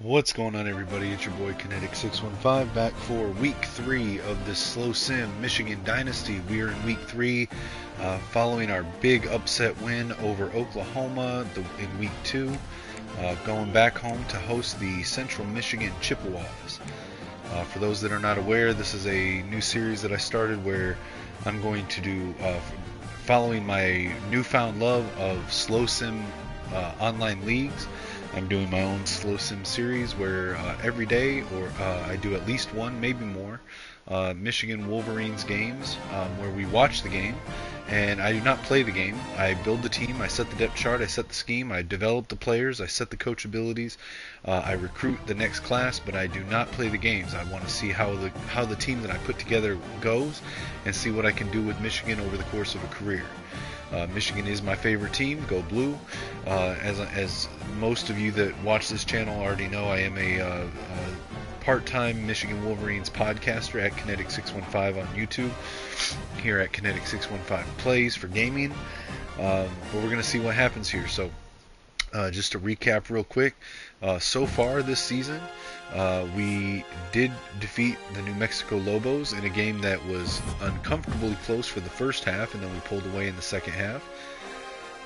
What's going on, everybody? It's your boy Kinetic615 back for week 3 of this slow sim Michigan Dynasty. We are in week 3 following our big upset win over Oklahoma in week 2, going back home to host the Central Michigan Chippewas. For those that are not aware, this is a new series that I started where I'm going to do, following my newfound love of slow sim online leagues. I'm doing my own slow sim series where every day, or I do at least one, maybe more, Michigan Wolverines games where we watch the game, and I do not play the game. I build the team, I set the depth chart, I set the scheme, I develop the players, I set the coach abilities, I recruit the next class, but I do not play the games. I want to see how the team that I put together goes and see what I can do with Michigan over the course of a career. Michigan is my favorite team. Go Blue. As most of you that watch this channel already know, I am a part-time Michigan Wolverines podcaster at Kinetic615 on YouTube. Here at Kinetic615 Plays for gaming. But we're going to see what happens here. So just to recap real quick, so far this season, we did defeat the New Mexico Lobos in a game that was uncomfortably close for the first half, and then we pulled away in the second half.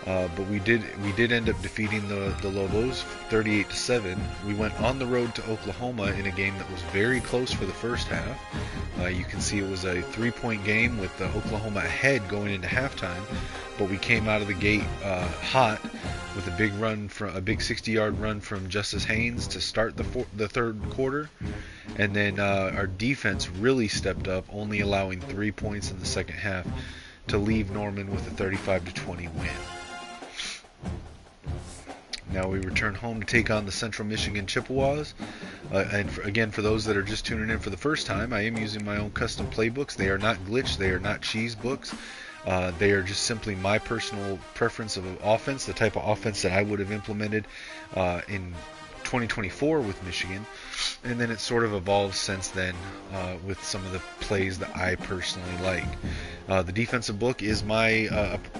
But we did end up defeating the Lobos 38-7. We went on the road to Oklahoma in a game that was very close for the first half. You can see it was a 3-point game with Oklahoma ahead going into halftime, but we came out of the gate hot with a big 60-yard run from Justice Haynes to start the third quarter, and then our defense really stepped up, only allowing 3 points in the second half to leave Norman with a 35-20 win. Now we return home to take on the Central Michigan Chippewas. Again, for those that are just tuning in for the first time, I am using my own custom playbooks. They are not glitch. They are not cheese books. They are just simply my personal preference of offense, the type of offense that I would have implemented in 2024 with Michigan. And then it's sort of evolved since then with some of the plays that I personally like. The defensive book is my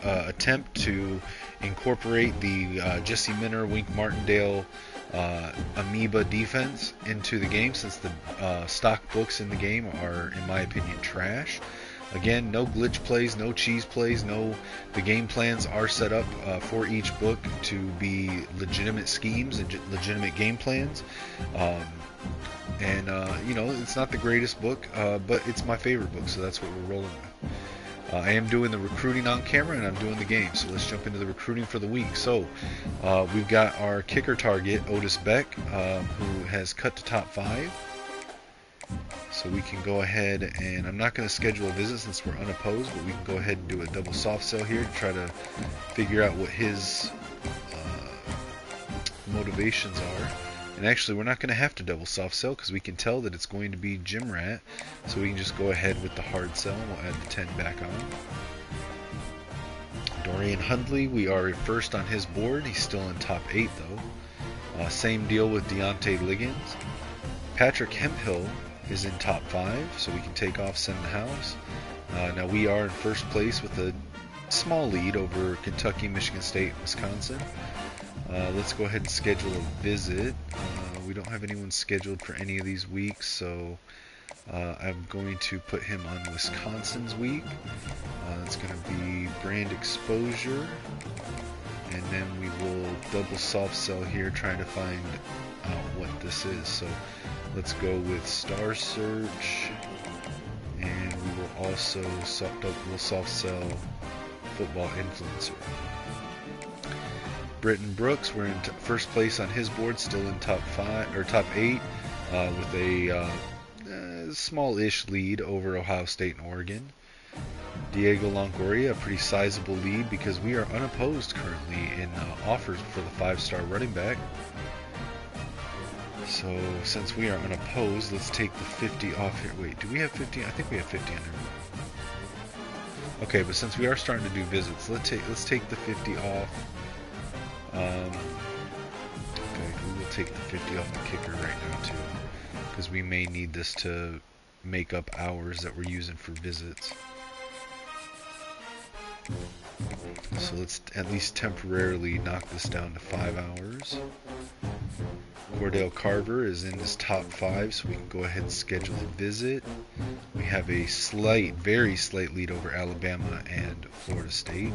attempt to incorporate the Jesse Minner, Wink Martindale amoeba defense into the game, since the stock books in the game are, in my opinion, trash. Again, no glitch plays, no cheese plays, the game plans are set up for each book to be legitimate schemes and legitimate game plans. It's not the greatest book, but it's my favorite book, so that's what we're rolling with. I am doing the recruiting on camera, and I'm doing the game, so let's jump into the recruiting for the week. So we've got our kicker target, Otis Beck, who has cut to top 5. So we can go ahead, and I'm not going to schedule a visit since we're unopposed, but we can go ahead and do a double soft sell here to try to figure out what his motivations are. And actually, we're not going to have to double soft sell because we can tell that it's going to be Jim Rat. So we can just go ahead with the hard sell, and we'll add the 10 back on. Dorian Hundley, we are first on his board. He's still in top 8 though. Same deal with Deontay Liggins. Patrick Hemphill is in top 5, so we can take off Send the House. Now we are in first place with a small lead over Kentucky, Michigan State, and Wisconsin. Let's go ahead and schedule a visit. We don't have anyone scheduled for any of these weeks, so I'm going to put him on Wisconsin's week. It's going to be brand exposure, and then we will double soft sell here, trying to find out what this is. So let's go with Star Search, and we will also soft sell Football Influencer. Britton Brooks, we're in first place on his board, still in top 8, with a small-ish lead over Ohio State and Oregon. Diego Longoria, a pretty sizable lead because we are unopposed currently in offers for the 5-star running back. So since we are unopposed, let's take the 50 off here. Wait, do we have 50? I think we have 50 under. Okay, but since we are starting to do visits, let's take the 50 off. Okay, we will take the 50 off the kicker right now too, because we may need this to make up hours that we're using for visits. So let's at least temporarily knock this down to 5 hours. Cordell Carver is in his top 5, so we can go ahead and schedule a visit. We have a very slight lead over Alabama and Florida State.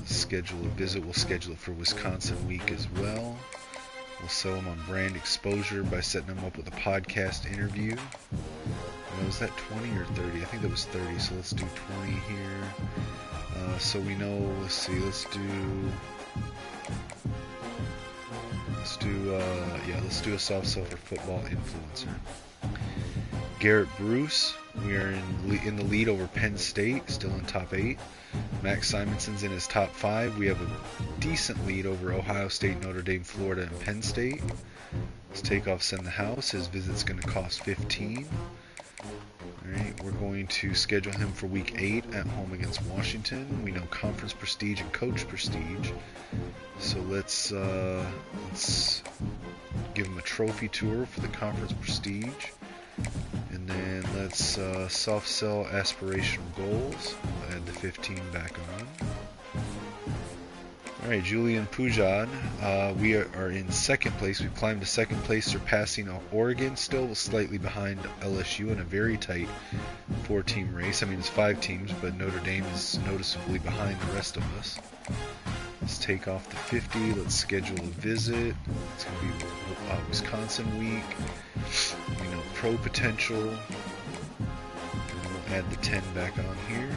Schedule a visit. We'll schedule it for Wisconsin week as well. We'll sell him on brand exposure by setting him up with a podcast interview. Was that 20 or 30? I think that was 30, so let's do 20 here. So we know, let's see, let's do a soft sell for football influencer. Garrett Bruce, we are in the lead over Penn State, still in top 8. Max Simonson's in his top 5. We have a decent lead over Ohio State, Notre Dame, Florida, and Penn State. Let's take off Send the House. His visit's going to cost 15. Alright, we're going to schedule him for week 8 at home against Washington. We know conference prestige and coach prestige. So let's give him a trophy tour for the conference prestige. And then let's soft sell aspirational goals. We'll add the 15 back on. Alright, Julian Pujad, we are in second place. We've climbed to second place, surpassing Oregon, still slightly behind LSU in a very tight 4-team race. I mean, it's 5 teams, but Notre Dame is noticeably behind the rest of us. Let's take off the 50. Let's schedule a visit. It's going to be Wisconsin week. We know pro potential. And we'll add the 10 back on here.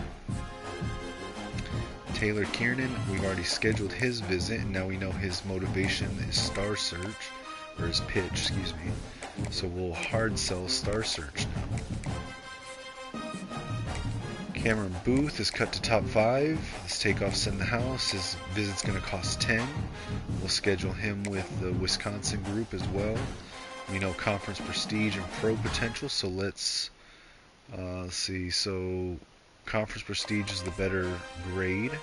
Taylor Kiernan, we've already scheduled his visit, and now we know his motivation is Star Search, or his pitch, excuse me. So we'll hard sell Star Search now. Cameron Booth is cut to top 5. Let's take off Send the House. His visit's going to cost 10. We'll schedule him with the Wisconsin group as well. We know conference prestige and pro potential, so let's see. So conference prestige is the better grade,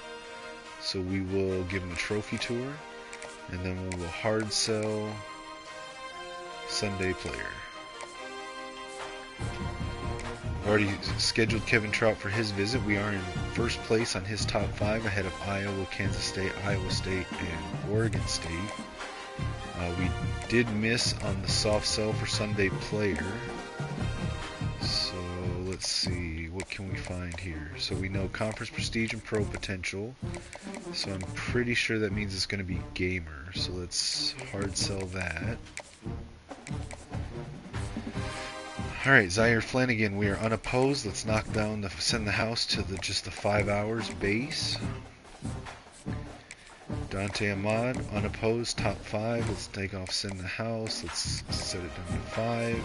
so we will give him a trophy tour, and then we will hard sell Sunday player. Already scheduled Kevin Trout for his visit. We are in first place on his top 5, ahead of Iowa, Kansas State, Iowa State, and Oregon State. We did miss on the soft sell for Sunday player. So let's see, what can we find here? So we know conference prestige and pro potential. So I'm pretty sure that means it's going to be gamer. So let's hard sell that. Alright, Zaire Flanagan, we are unopposed. Let's knock down Send the House to just the 5 hours base. Dante Ahmad, unopposed, top 5. Let's take off Send the House. Let's set it down to 5.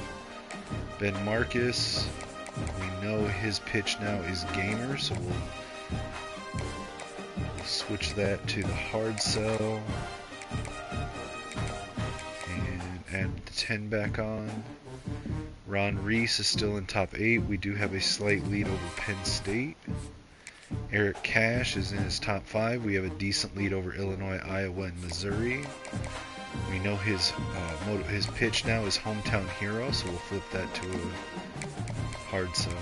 Ben Marcus, we know his pitch now is gamer, so we'll switch that to the hard sell and add the 10 back on. Ron Reese is still in top 8. We do have a slight lead over Penn State. Eric Cash is in his top 5. We have a decent lead over Illinois, Iowa, and Missouri. We know his pitch now is hometown hero, so we'll flip that to a hard sell.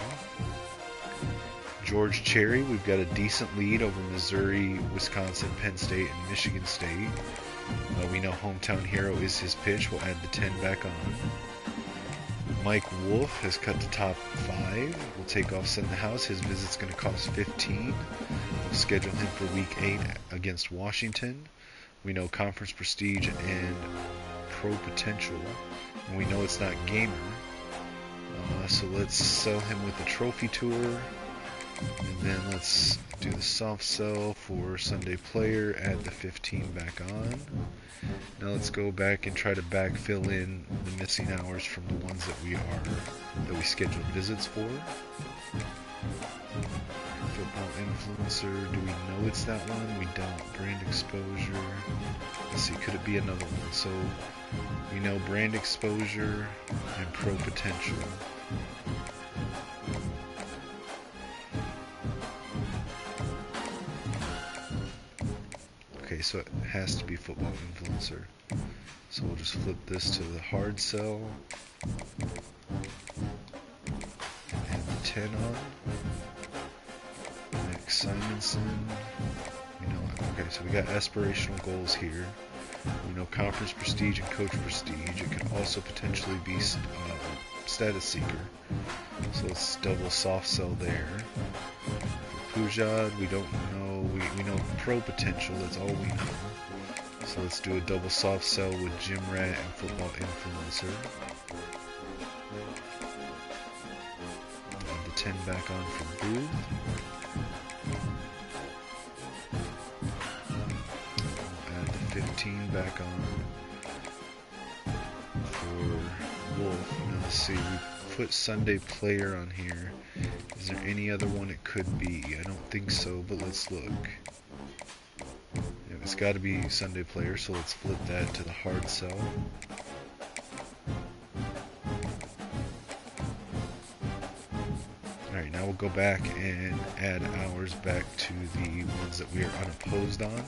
George Cherry, we've got a decent lead over Missouri, Wisconsin, Penn State, and Michigan State. We know hometown hero is his pitch. We'll add the 10 back on. Mike Wolf has cut to top 5. We'll take off Send the House. His visit's going to cost 15. We'll schedule him for week 8 against Washington. We know conference prestige and pro potential, and we know it's not gamer. So let's sell him with the trophy tour, and then let's do the soft sell for Sunday player, add the 15 back on. Now let's go back and try to backfill in the missing hours from the ones that we scheduled visits for. Football influencer, do we know it's that one? We don't. Brand exposure. Let's see, could it be another one? So we know brand exposure and pro potential. Okay, so it has to be football influencer. So we'll just flip this to the hard sell. And the 10 on. Simonson. Okay, so we got aspirational goals here. We know conference prestige and coach prestige. It could also potentially be status seeker. So let's double soft sell there. For Pujad, we don't know. We know pro potential. That's all we know. So let's do a double soft sell with Gym Rat and Football Influencer. Add the 10 back on for Booth. Add the 15 back on for Wolf. Now let's see, we put Sunday Player on here. Is there any other one it could be? I don't think so, but let's look. Yeah, it's got to be Sunday Player, so let's flip that to the hard sell. Alright, now we'll go back and add ours back to the ones that we are unopposed on.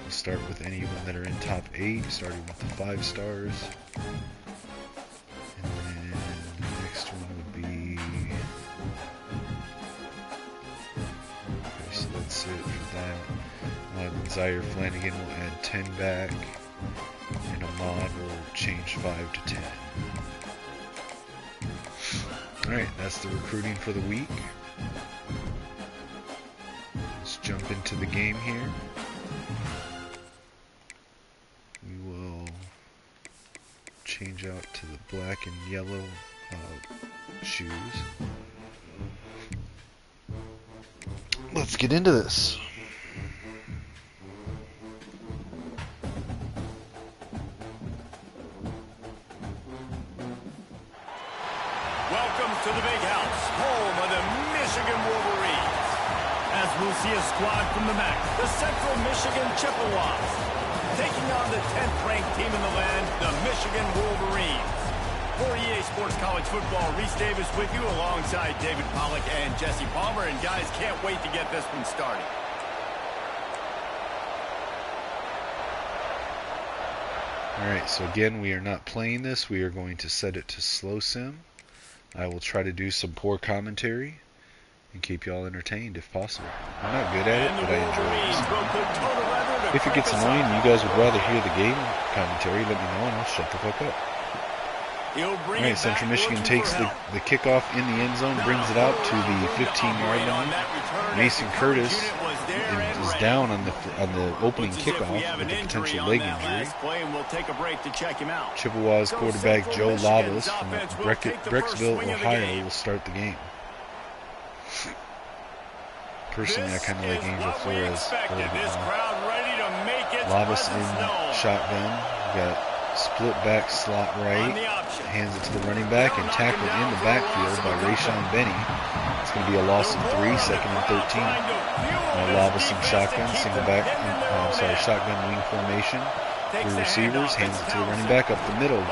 We'll start with anyone that are in top 8, starting with the 5 stars. And then the next one would be... Okay, so that's it for that. Zaire Flanagan will add 10 back, and Ahmad will change 5 to 10. Alright, that's the recruiting for the week. Let's jump into the game here. We will change out to the black and yellow shoes. Let's get into this. Welcome to the big house, home of the Michigan Wolverines. As we'll see a squad from the MAC, the Central Michigan Chippewas, taking on the 10th-ranked team in the land, the Michigan Wolverines. For EA Sports College Football, Reese Davis with you alongside David Pollack and Jesse Palmer. And guys, can't wait to get this one started. Alright, so again, we are not playing this. We are going to set it to slow sim. I will try to do some poor commentary and keep y'all entertained if possible. I'm not good at it, but I enjoy it. If it gets annoying and you guys would rather hear the game commentary, let me know and I'll shut the fuck up. Alright, Central Michigan takes the kickoff in the end zone, brings it out to the 15-yard line. Mason Curtis is down on the opening kickoff with a potential leg injury. Chippewas quarterback Joe Lavas from Brecksville, Ohio will start the game. Personally, I kind of like Angel Flores a little bit more. Lavas in shotgun. We got split back slot right. Hands it to the running back and tackled in the backfield by Rayshon Benny. It's going to be a loss of 3, second and 13. Lavas in shotgun, shotgun wing formation. 3 receivers, hands it to the running back up the middle.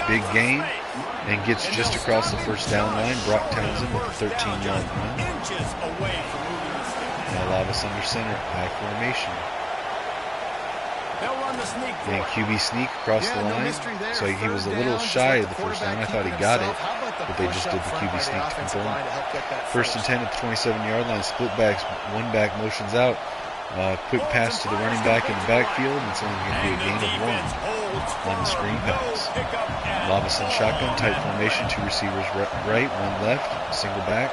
Big gain, and gets just across the first down line. Brock Townsend with a 13-yard run. Now Lavas under center, high formation. And QB sneak across the line. So he was a little shy of the first down. I thought he got it, but they just did the QB sneak to confirm. First and 10 at the 27-yard line. Split backs, one back motions out. Quick pass to the running back in the backfield. And it's only going to be a gain of 1 on the screen pass. Lavas in shotgun, tight formation. 2 receivers right, 1 left. Single back,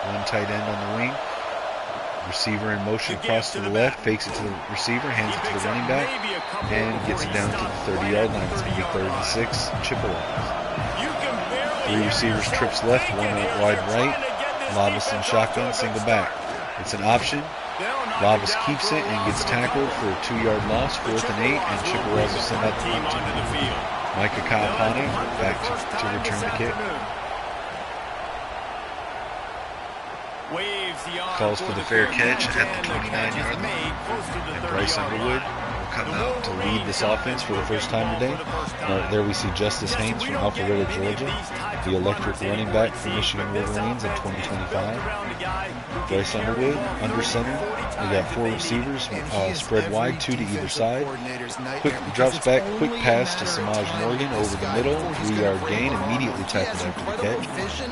1 tight end on the wing. Receiver in motion across to the left, fakes it to the receiver, hands it to the running back, and gets it down to the 30-yard line. It's going to be 3rd and 6, Chippewas. 3 receivers, trips left, 1 out wide right. Lavas in shotgun, single back. It's an option. Lavas keeps it and gets tackled for a 2-yard loss, 4th and 8, and Chippewas will send out the punt team. Micah Kaapana back to return the kick. Calls for the fair catch at the 29-yard line. And Bryce Underwood will come out to lead this offense for the first time today. There we see Justice Haynes from Alpharetta, Georgia. the electric running back for Michigan Wolverines in 2025. Bryce Underwood, under center. We got 4 receivers, spread wide, 2 to either side. Quick drops back, quick pass to Samaj Morgan over the middle, 3-yard gain, immediately tackled after the catch.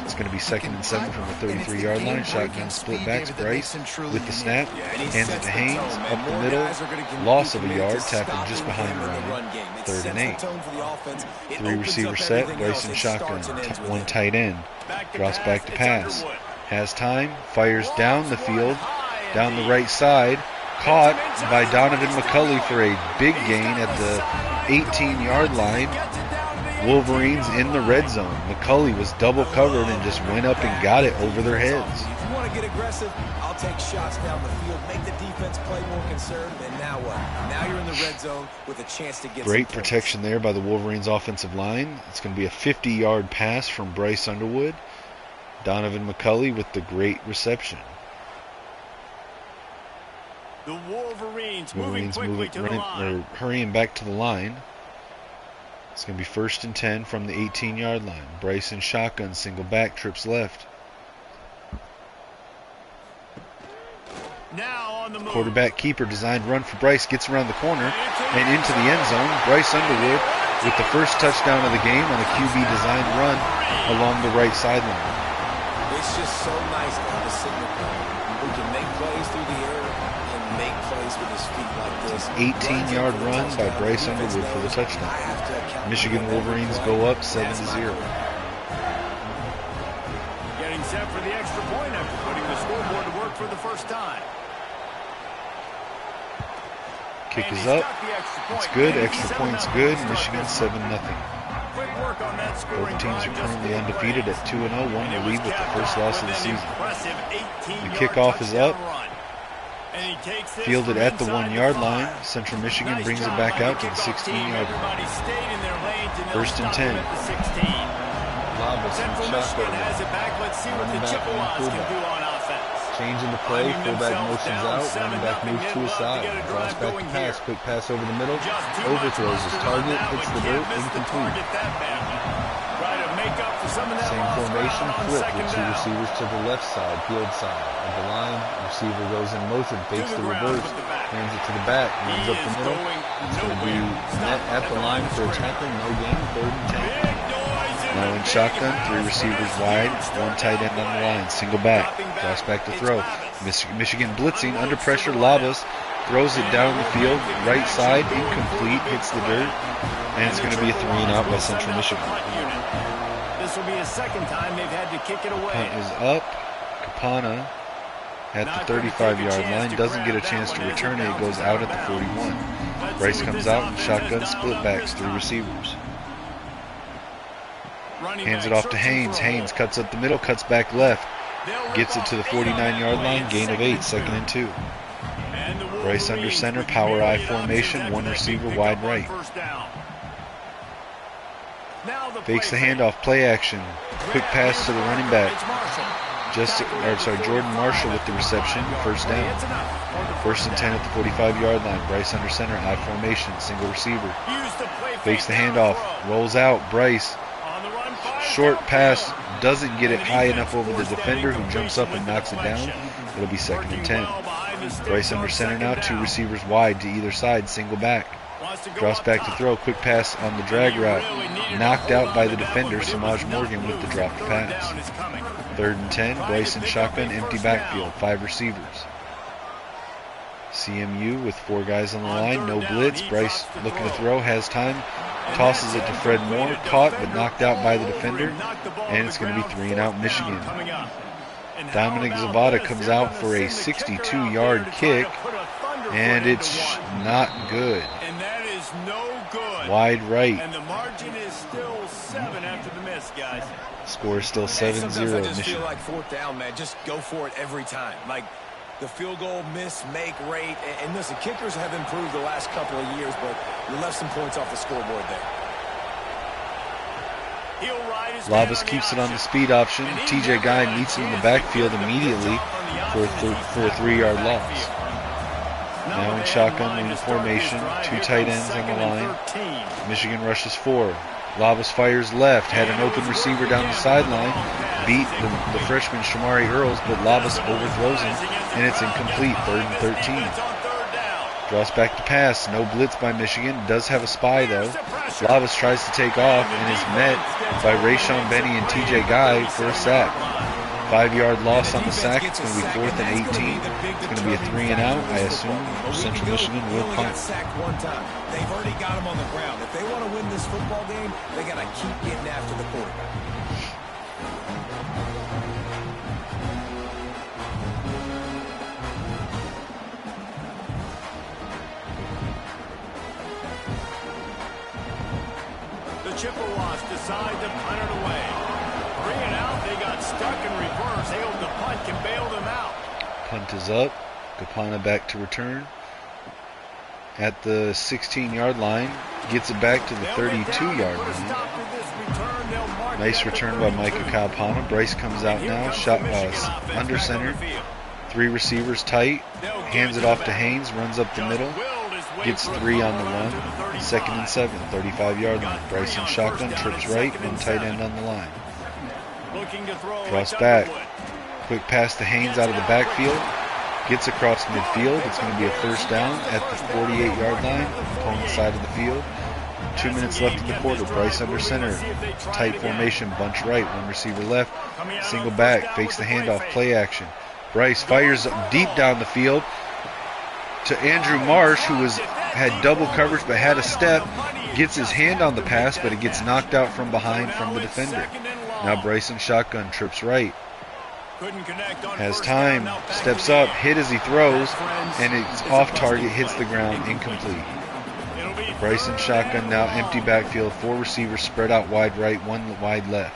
It's going to be 2nd and 7 from the 33-yard line. Shotgun split backs, Bryce with the snap, hands it to Haynes, up the middle, loss of a yard, tackled just behind the run. 3rd and 8. 3 receiver set, Bryce in shotgun, 1 tight end, drops back to pass, has time, fires down the field, down the right side, caught by Donovan McCulley for a big gain at the 18-yard line. Wolverines in the red zone. McCulley was double covered and just went up and got it over their heads. If you want to get aggressive, I'll take shots down the field, make the defense play more conservative, and now what? Now you're in the red zone with a chance to get great protection there by the Wolverines offensive line. It's going to be a 50-yard pass from Bryce Underwood. Donovan McCulley with the great reception. The Wolverines moving quickly to the line. Hurrying back to the line. It's going to be 1st and 10 from the 18-yard line. Bryce in shotgun, single back, trips left. Now on the move. Quarterback keeper designed run for Bryce, gets around the corner and into the end zone. Bryce Underwood with the first touchdown of the game on a QB designed run along the right sideline. It's just so nice to have a signal player who can make plays through the air and make plays with his feet like this. 18-yard run by Bryce Underwood for the touchdown. Michigan Wolverines go up 7-0. Getting set for the extra point after putting the scoreboard to work for the first time. Kick is up. It's good. Extra point's good. Michigan 7-0. Both teams are currently undefeated at 2-0, one to lead with the first loss of the season. The kickoff is up. Fielded at the 1-yard line. Central Michigan brings it back out to the 16-yard line. 1st and 10. Central Michigan has it back. Let's see what the Chippewas can do on offense. Changing the play, fullback motions out, running back moves to his side, draws back to pass, quick pass over the middle, overthrows his target, hits the dirt, incomplete. Same formation, flip with 2 receivers to the left side, field side. At the line, receiver goes in motion, fakes the reverse, hands it to the back, runs up the middle. It's going to be net at the line for a tackle, no gain, 3rd and 10. Now in shotgun, 3 receivers wide, 1 tight end on the line, single back, drops back to throw. Michigan blitzing, under pressure, Labas throws it down the field, right side, incomplete, hits the dirt, and it's going to be a 3-and-out by Central Michigan. This will be a second time they've had to kick it away. Punt is up. Kapana at the 35-yard line, doesn't get a chance to return it, it goes out at the 41. Bryce comes out and shotgun split backs, 3 receivers. Hands it off to Haynes. Haynes cuts up the middle, cuts back left. Gets it to the 49-yard line, gain of 8, 2nd and 2. Bryce under center, power I formation, 1 receiver wide right. Fakes the handoff, play action. Quick pass to the running back. Jordan Marshall with the reception, 1st down. 1st and 10 at the 45-yard line. Bryce under center, I formation, single receiver. Fakes the handoff, rolls out, Bryce. Short pass, doesn't get it high enough over the defender who jumps up and knocks it down. It'll be 2nd and 10. Bryce under center now, 2 receivers wide to either side, single back. Drops back to throw, quick pass on the drag route. Knocked out by the defender, Samaj Morgan with the dropped pass. 3rd and 10, Bryce in shotgun, empty backfield, 5 receivers. CMU with 4 guys on the line, no blitz. Bryce looking to throw, has time. Tosses it to Fred Moore, caught but knocked out by the defender, and it's going to be 3-and-out Michigan. Dominic Zavada comes out for a 62-yard kick, and it's not good. Wide right. And the margin is still 7 after the miss, guys. Score is still 7-0 Sometimes I just Michigan. feel like 4th down, man. Just go for it every time. Like the field goal miss, make rate. And listen, kickers have improved the last couple of years, but we left some points off the scoreboard there. Labas keeps it on the speed option. TJ Guy meets him in the backfield immediately for a 3-yard loss. Now in shotgun in formation, 2 tight ends on the line. Michigan rushes 4. Lavas fires left, had an open receiver down the sideline, beat the freshman Shamari Earls, but Lavas overthrows him, and it's incomplete, 3rd and 13. Draws back to pass, no blitz by Michigan, does have a spy though. Lavas tries to take off and is met by Rayshon Benny and TJ Guy for a sack. 5-yard loss on the sack. It's going to be 4th and 18. It's going to be a 3 and out. I assume Central Michigan will punt. They've already got him on the ground. If they want to win this football game, they got to keep getting after the quarterback. The Chippewas decide to punt it away. 3 and out. They got stuck in reverse. They hope the punt can bail them out. Punt is up. Kapana back to return. At the 16-yard line. Gets it back to the 32-yard line. Nice return by Micah Kapana. Bryce comes out now. Shot under center. 3 receivers tight. Hands it off to Haynes. Runs up the middle. Gets 3 on the run. 2nd and 7. 35-yard line. Bryce in shotgun. Trips right. 1 tight end on the line. Cross back. Quick pass to Haynes out of the backfield. Gets across midfield. It's going to be a 1st down at the 48-yard line. Opponent side of the field. 2 minutes left in the quarter. Bryce under center. Tight formation. Bunch right. 1 receiver left. Single back. Fakes the handoff. Play action. Bryce fires deep down the field to Andrew Marsh, who had double coverage but had a step. Gets his hand on the pass, but it gets knocked out from behind from the defender. Now Bryce in shotgun. Trips right. Has time, steps up, hit as he throws, and it's off target, hits the ground, incomplete. Bryson shotgun now, empty backfield, 4 receivers spread out wide right, 1 wide left.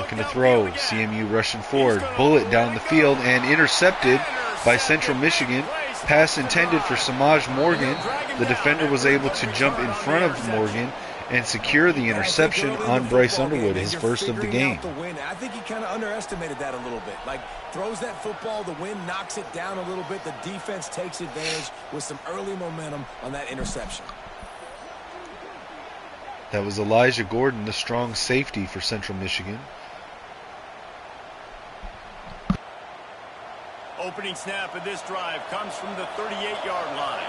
Looking to throw, CMU rushing forward, bullet down the field and intercepted by Central Michigan. Pass intended for Samaj Morgan. The defender was able to jump in front of Morgan and secure the interception on Bryce Underwood, his first of the game. I think he kind of underestimated that a little bit. Like, throws that football, the wind knocks it down a little bit. The defense takes advantage with some early momentum on that interception. That was Elijah Gordon, the strong safety for Central Michigan. Opening snap of this drive comes from the 38-yard line.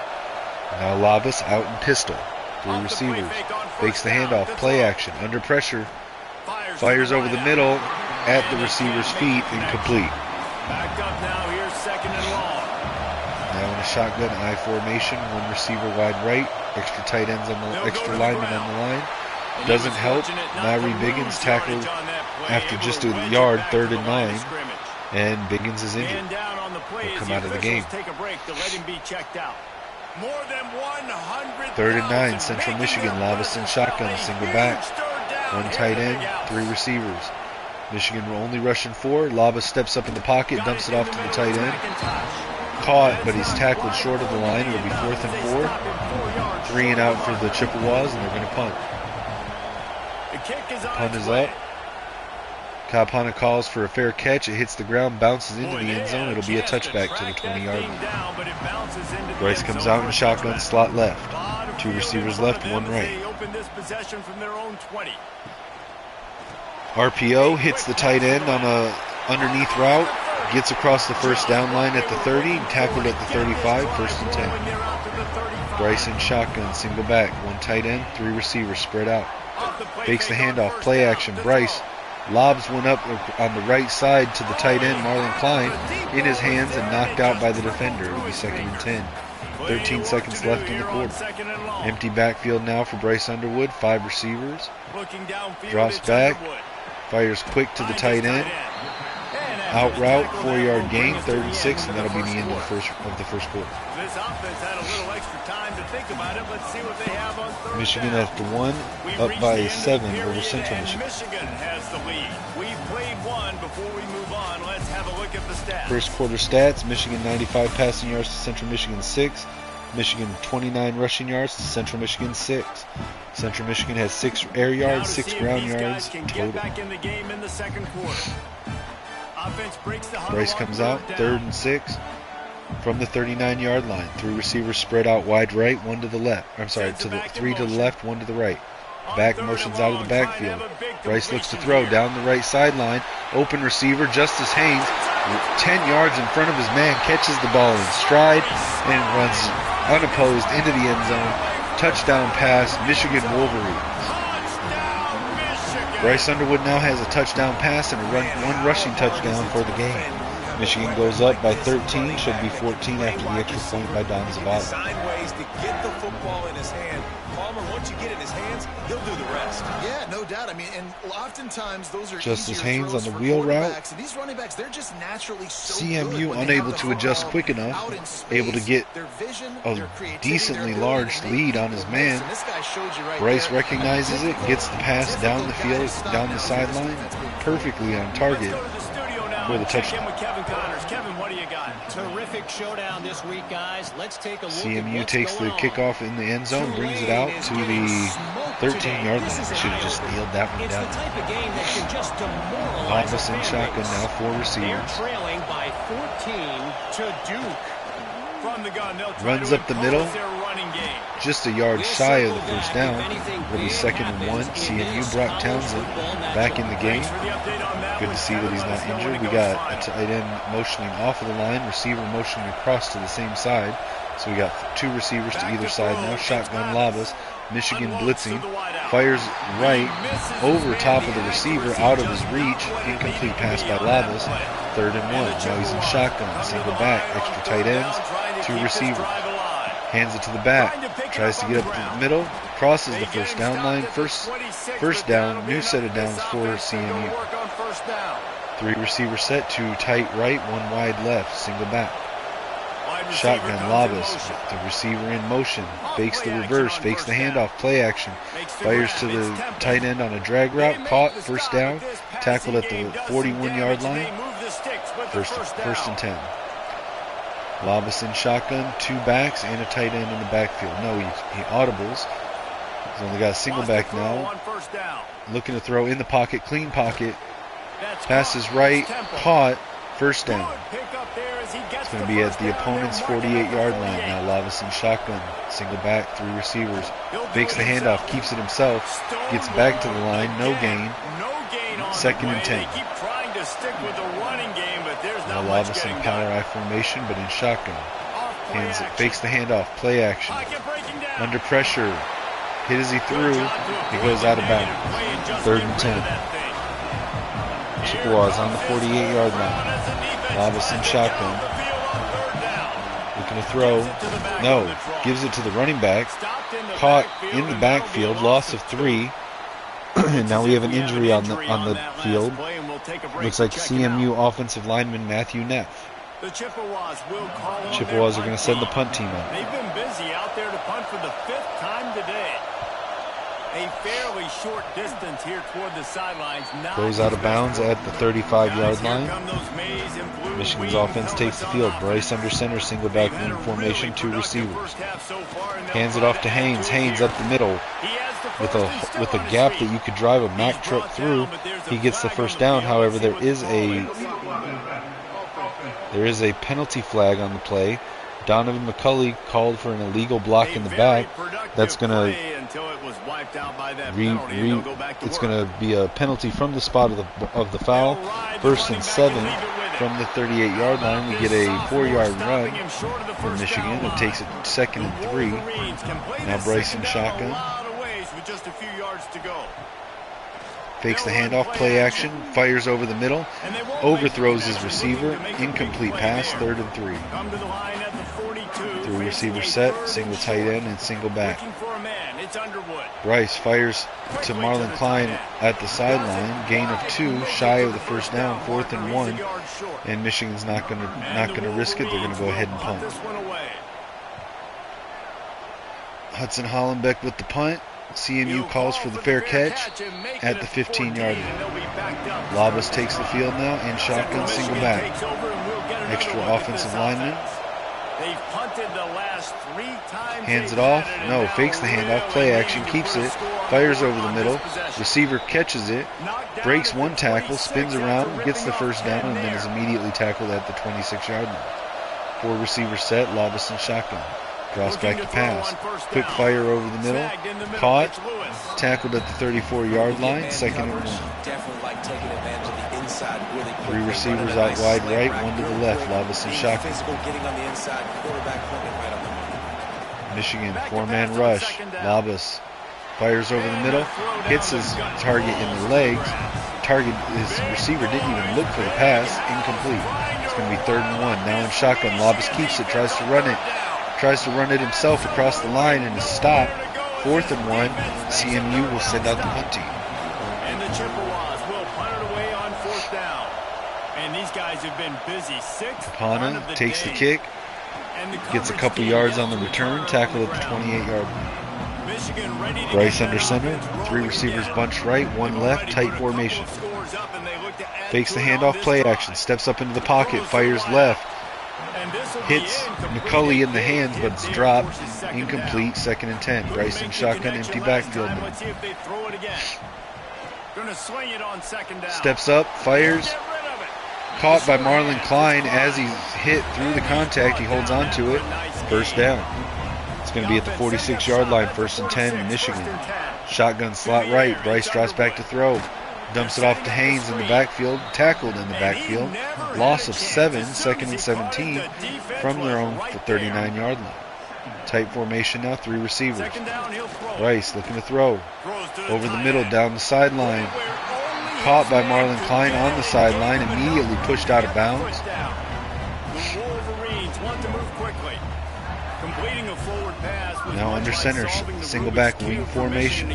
Now Lavas out in pistol. 3 receivers. Fakes the handoff. Play action. Under pressure. Fires over the middle at the receiver's feet. Incomplete. Back up now. Here's 2nd and long. Now in a shotgun I formation. 1 receiver wide right. Extra tight ends on the extra lineman on the line. Doesn't help. Myrie Biggins tackled after just a yard. 3rd and 9. And Biggins is injured. He'll come out of the game. Take a break to let him be checked out. More than 100. 3rd and 9, Central Michigan. Lavas in shotgun, single back. 1 tight end, 3 receivers. Michigan only rushing 4. Lavas steps up in the pocket, dumps it off to the tight end. Caught, but he's tackled short of the line. It'll be 4th and 4. 3 and out for the Chippewas, and they're going to punt. Punt is up. Kapana calls for a fair catch. It hits the ground, bounces into the end zone. It'll be a touchback to the 20-yard line. Bryce comes out in shotgun, slot left. 2 receivers left, 1 right. RPO hits the tight end on a underneath route. Gets across the 1st down line at the 30. Tackled at the 35, 1st and 10. Bryce in shotgun, single back. 1 tight end, 3 receivers spread out. Fakes the handoff, play action. Bryce lobs one up on the right side to the tight end, Marlon Klein, in his hands and knocked out by the defender. It'll be 2nd and 10. 13 seconds left in the quarter. Empty backfield now for Bryce Underwood. 5 receivers. Drops back. Fires quick to the tight end. Out route, 4-yard gain, 3rd and 6, and that'll be the end of the first quarter. This offense had a little extra time to think about it. Let's see what they have on 3rd Michigan down. after 1, up by 7 over Central Michigan. Michigan has the lead. We've played 1 before we move on. Let's have a look at the stats. First quarter stats: Michigan 95 passing yards to Central Michigan 6. Michigan 29 rushing yards to Central Michigan 6. Central Michigan has 6 air yards, 6 ground yards total. Back in the game in the 2nd quarter. Bryce comes out, 3rd and 6 from the 39-yard line. 3 receivers spread out wide right, 1 to the left. I'm sorry, 3 to the left, 1 to the right. Back motions out of the backfield. Bryce looks to throw down the right sideline. Open receiver, Justice Haynes, 10 yards in front of his man, catches the ball in stride and runs unopposed into the end zone. Touchdown pass, Michigan Wolverines. Bryce Underwood now has a touchdown pass and one rushing touchdown for the game. Michigan goes up by 13, should be 14 after the extra point by Don Zavala. Sideways to get the football in his hand. Palmer, once you get it in his hands, he'll do the rest. Yeah, no doubt. I mean, and oftentimes those are Justice Haynes on the wheel route. And these running backs, they're just naturally so CMU unable to adjust quick enough, able to get a decently large lead on his man. Bryce recognizes it, gets the pass down the field, down the sideline, perfectly on target for the touchdown. Kevin, what do you got? Terrific showdown this week, guys. Let's take a look. CMU takes the kickoff in the end zone, brings it out to the 13-yard line. They should have just nailed that one down. Lobus in shotgun now, 4 receivers. They're trailing by 14 to Duke. From the gun, runs up the middle, just a yard shy of the first down. It'll be 2nd and 1. CMU, Brock Townsend back in the game. Good to see that he's not injured. We got a tight end motioning off of the line, receiver motioning across to the same side. So we got 2 receivers to either side now. Shotgun Labas. Michigan blitzing. Fires right over top of the receiver, out of his reach. Incomplete pass by Labas. 3rd and 1. Now he's in shotgun. Single back. Extra tight ends. 2 receivers. Hands it to the back. Tries to get up to the middle. Crosses the first down line. First down. New set of downs for CMU. 3 receiver set. 2 tight right. 1 wide left. Single back. Shotgun Labas. The receiver in motion. Fakes the reverse. Fakes the handoff. Play action. Fires to the tight end on a drag route. Caught. First down. Tackled at the 41-yard line. First and 10. Labas in shotgun, 2 backs and a tight end in the backfield. No, he audibles. He's only got a single back now. Looking to throw in the pocket, clean pocket. Passes right, caught, first down. It's going to be at the opponent's 48-yard line now. Labas in shotgun, single back, 3 receivers. Fakes the handoff, keeps it himself, gets back to the line, no gain. 2nd and 10. Now Labas in power I formation, but in shotgun. Hands it, fakes the handoff, play action. Under pressure, hit as he threw, he goes out of bounds. 3rd and 10. Chippewas on the 48-yard line. Labas in shotgun. Looking to throw. No, gives it to the running back. Caught in the backfield, loss of 3. And now we have an injury on the field. Looks like CMU offensive lineman Matthew Neff. The Chippewas are going to send the punt team out. They've been busy out there to punt for the 5th time today. A fairly short distance here toward the sidelines. Goes out of bounds at the 35-yard line. Michigan's offense takes the field. Bryce under center, single back wing formation, 2 receivers. Hands it off to Haynes. Haynes up the middle. With a gap that you could drive a Mack truck through, he gets the first down. However, there is a penalty flag on the play. Donovan McCulley called for an illegal block in the back. That's going to it's going to be a penalty from the spot of the foul. 1st and 7 from the 38-yard line. We get a 4-yard run from Michigan. It takes it 2nd and 3. Now Bryce in shotgun. Just a few yards to go. Fakes the handoff, play action, fires over the middle, overthrows his receiver, incomplete pass, 3rd and 3. Come to the line at the 42. 3 receiver set, single tight end and single back. Looking for a man. It's Underwood. Bryce fires to Marlon Klein at the sideline, gain of 2, shy of the first down, 4th and 1, and Michigan's not going to risk it. They're going to go ahead and punt. Hudson Hollenbeck with the punt. CMU calls for the fair catch at the 15-yard line. Labas takes the field now and shotgun, single back. Extra offensive lineman. Hands it off. No, fakes the handoff. Play action, keeps it. Fires over the middle. Receiver catches it. Breaks 1 tackle, spins around, gets the first down, and then is immediately tackled at the 26-yard line. 4 receiver set, Labas in shotgun. Draws back to pass. Quick fire over the middle. Caught. Tackled at the 34-yard line. 2nd and 1. Definitely like taking advantage of the inside really quick. 3 receivers out wide right, 1 to the left. Labas and shotgun. Physical getting on the inside, quarterback pointing right on the money. Michigan 4-man rush. Labas fires over the middle. Hits his target in the legs. His receiver didn't even look for the pass. Incomplete. It's going to be 3rd and 1. Now in shotgun. Labas keeps it. Tries to run it. Tries to run it himself across the line and is stopped. 4th and 1. CMU will send out the punt team. And the Chippewas will punt it away on 4th down. And these guys have been busy. 6th Pana takes the kick. Gets a couple yards on the return. Tackle at the 28-yard line. Bryce under center. 3 receivers bunched right, 1 left. Tight formation. Fakes the handoff play action. Steps up into the pocket. Fires left. Hits McCulley in the hands, but it's dropped. Incomplete. 2nd and 10. Bryce in shotgun, empty backfield. Steps up, fires. Caught by Marlon Klein as he's hit through the contact. He holds on to it. 1st down. It's going to be at the 46-yard line. 1st and 10, Michigan. Shotgun slot right. Bryce drops back to throw. Dumps it off to Haynes in the backfield. Tackled in the backfield. Loss of 7, 2nd and 17 from their own 39-yard line. Tight formation now, 3 receivers. Bryce looking to throw. Over the middle, down the sideline. Caught by Marlon Klein on the sideline. Immediately pushed out of bounds. The Wolverines want to move quickly. Completing a forward pass. Now under center, single back wing formation.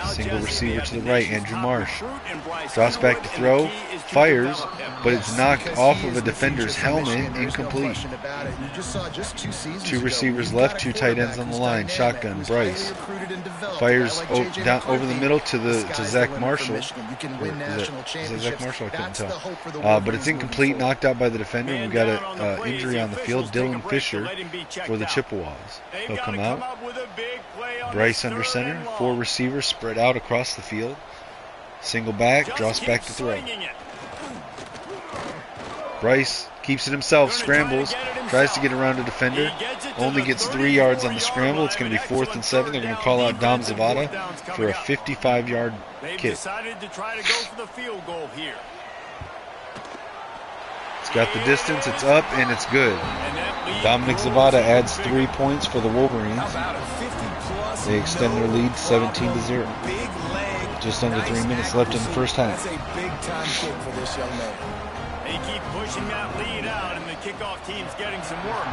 Single receiver to the right, Andrew Marsh. Drops back to throw, fires, but it's knocked off of a defender's helmet, incomplete. 2 receivers left, 2 tight ends on the line. Shotgun, Bryce. Fires down over the middle to Zach Marshall. Is it Zach Marshall? I couldn't tell. But it's incomplete, knocked out by the defender. We've got an injury on the field. Dylan Fisher for the Chippewas. He'll come out. Bryce under center. 4 receivers spread out across the field. Single back, draws back to throw. Bryce keeps it himself, scrambles, tries to get around a defender. Only gets 3 yards on the scramble. It's going to be 4th and 7. They're going to call out Dom Zavada for a 55-yard kick. Decided to try to go for the field goal here. It's got the distance, it's up, and it's good. Dominic Zavada adds 3 points for the Wolverines. They extend their lead 17-0. Just under 3 minutes left in the first half. That's a big-time kick for this young man. They keep pushing that lead out, and the kickoff team's getting some work.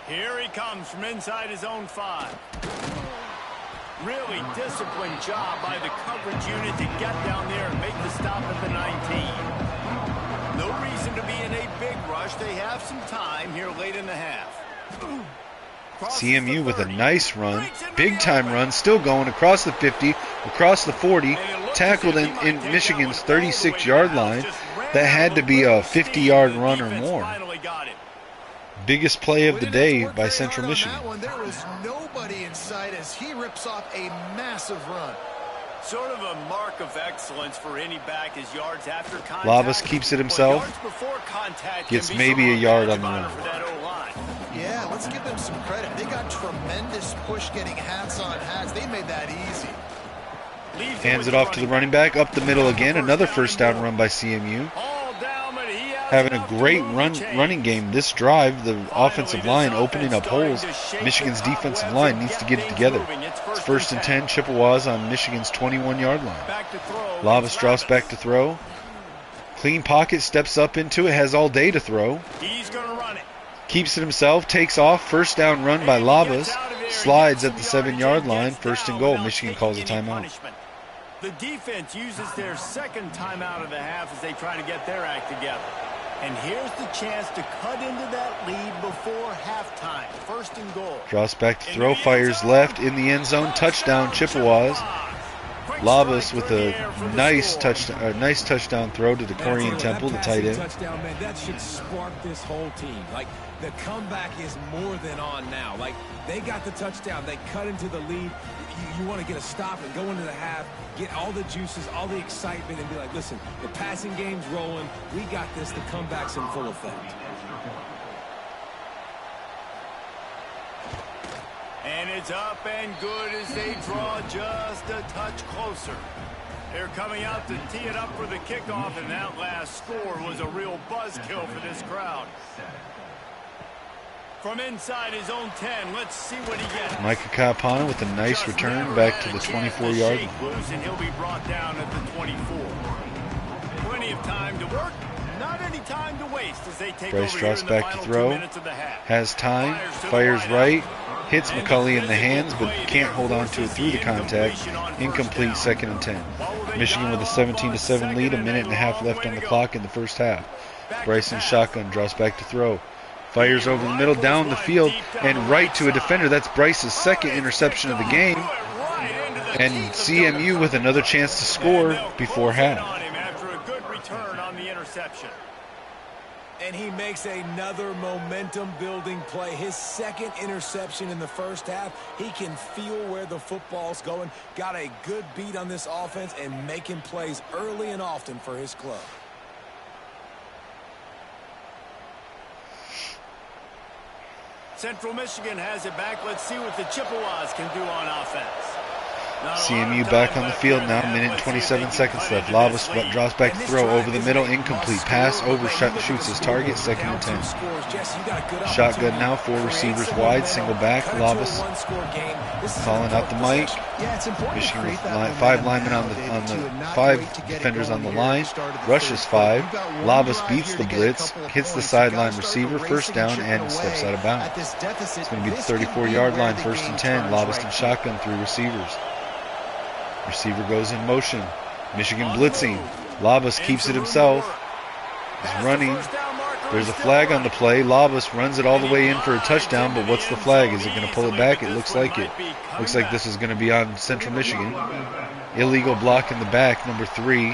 Here he comes from inside his own 5. Really disciplined job by the coverage unit to get down there and make the stop at the 19. No reason to be in a big rush. They have some time here late in the half. CMU with a nice run, big time run, still going across the 50, across the 40, tackled in Michigan's 36-yard line. That had to be a 50-yard run or more. Biggest play of the day by Central Michigan. There was nobody in sight as he rips off a massive run. Sort of a mark of excellence for any back is yards after contact. Labas keeps it himself. Gets maybe a yard on the run. Yeah, let's give them some credit. They got tremendous push getting hats on hats. They made that easy. Hands it off to the running back. Up the middle again. Another 1st down run by CMU. Having a great running game this drive. The offensive line opening up holes. Michigan's defensive line needs to get it together. It's 1st and 10. Chippewas on Michigan's 21-yard line. Labas drops back to throw. Clean pocket, steps up into it, has all day to throw. He's going to run it. Keeps it himself, takes off. 1st down run by Labas. Slides at the 7-yard line. 1st and goal. Michigan calls a timeout. The defense uses their 2nd timeout of the half as they try to get their act together. And here's the chance to cut into that lead before halftime. 1st and goal. Drops back to throw, fires left in the end zone. Touchdown, Chippewas. Labas with a nice touchdown throw to DeCorian Temple, the tight end. Touchdown, man. That should spark this whole team. Like, the comeback is more than on now. Like, they got the touchdown. They cut into the lead. You want to get a stop and go into the half, get all the juices, all the excitement, and be like, listen, the passing game's rolling. We got this. The comeback's in full effect. And it's up and good as they draw just a touch closer. They're coming out to tee it up for the kickoff, and that last score was a real buzzkill for this crowd. From inside his own 10, let's see what he gets. Micah Kapana with a nice return back to the 24-yard line. And he'll be brought down at the 24. Plenty of time to work. Not any time to waste as they take Bryce over drops here in the back to final throw. 2 minutes of the half. Has time. Fires right. Hits McCulley in the hands, but can't hold on to it through the contact. Incomplete, 2nd and 10. Michigan with a 17-7 lead, a minute and a half left on the clock in the first half. Bryson shotgun, drops back to throw. Fires over the middle, down the field, and right to a defender. That's Bryce's second interception of the game. And CMU with another chance to score before half. After a good return on the interception. And he makes another momentum-building play. His second interception in the first half. He can feel where the football's going. Got a good beat on this offense and making plays early and often for his club. Central Michigan has it back. Let's see what the Chippewas can do on offense. CMU back on the field now, minute and 27 seconds left. Labas drops back to throw over the middle, incomplete. Pass overshoots his target, 2nd and 10. Shotgun now, 4 receivers wide, single back. Labas calling out the mic. Michigan with 5 linemen on the 5 defenders on the line. Rushes 5. Labas beats the blitz, hits the sideline receiver, first down, and steps out of bounds. It's going to be the 34-yard line, 1st and 10. Labas and shotgun, 3 receivers. Receiver goes in motion. Michigan blitzing. Labas keeps it himself. He's running. There's a flag on the play. Labas runs it all the way in for a touchdown, but what's the flag? Is it going to pull it back? It looks like it. Looks like this is going to be on Central Michigan. Illegal block in the back, number 3,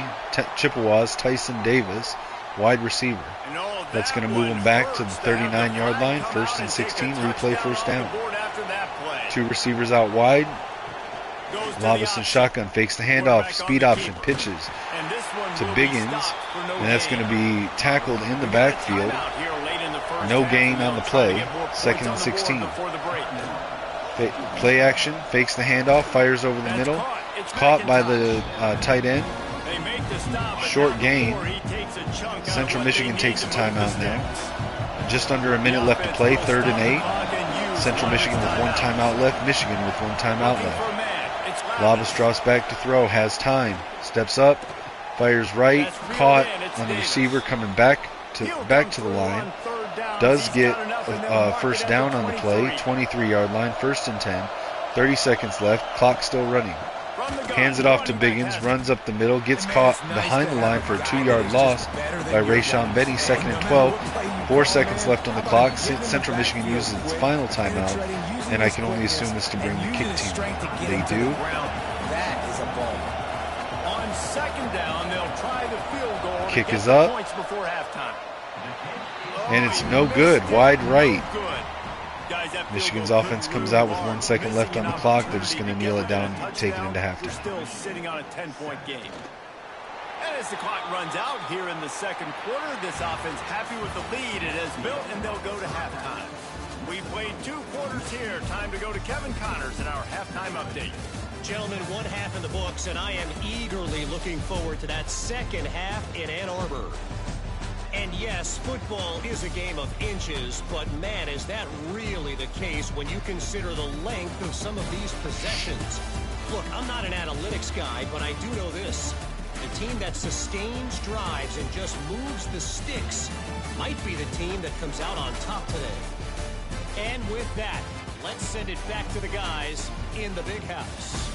Chippewas, Tyson Davis, wide receiver. That's going to move him back to the 39-yard line, 1st and 16, replay first down. 2 receivers out wide. Labas and shotgun, fakes the handoff, speed option, pitches to Biggins, and that's going to be tackled in the backfield. No gain on the play, 2nd and 16. Play action, fakes the handoff, fires over the middle, caught by the tight end. Short gain. Central Michigan takes a timeout now. Just under a minute left to play, 3rd and 8. Central Michigan with 1 timeout left, Michigan with 1 timeout left. Labas drops back to throw, has time, steps up, fires right, caught on the receiver, coming back to the line. Does get a first down on the play, 23-yard line, 1st and 10, 30 seconds left, clock still running. Hands it off to Biggins, runs up the middle, gets caught behind the line for a 2-yard loss by Rayshon Betty, 2nd and 12. 4 seconds left on the clock. Central Michigan uses its final timeout, and I can only assume it's to bring the kick team. They do. On 2nd down, they'll try the field goal. Kick is up. And it's no good. Wide right. Michigan's offense comes out with 1 second left on the clock. They're just going to kneel it down, take it into halftime. Still sitting on a 10-point game. And as the clock runs out here in the 2nd quarter, this offense happy with the lead it has built, and they'll go to halftime. We played 2 quarters here. Time to go to Kevin Connors in our halftime update. Gentlemen, 1 half in the books, and I am eagerly looking forward to that 2nd half in Ann Arbor. And yes, football is a game of inches, but man, is that really the case when you consider the length of some of these possessions. Look, I'm not an analytics guy, but I do know this. The team that sustains drives and just moves the sticks might be the team that comes out on top today. And with that, let's send it back to the guys in the big house.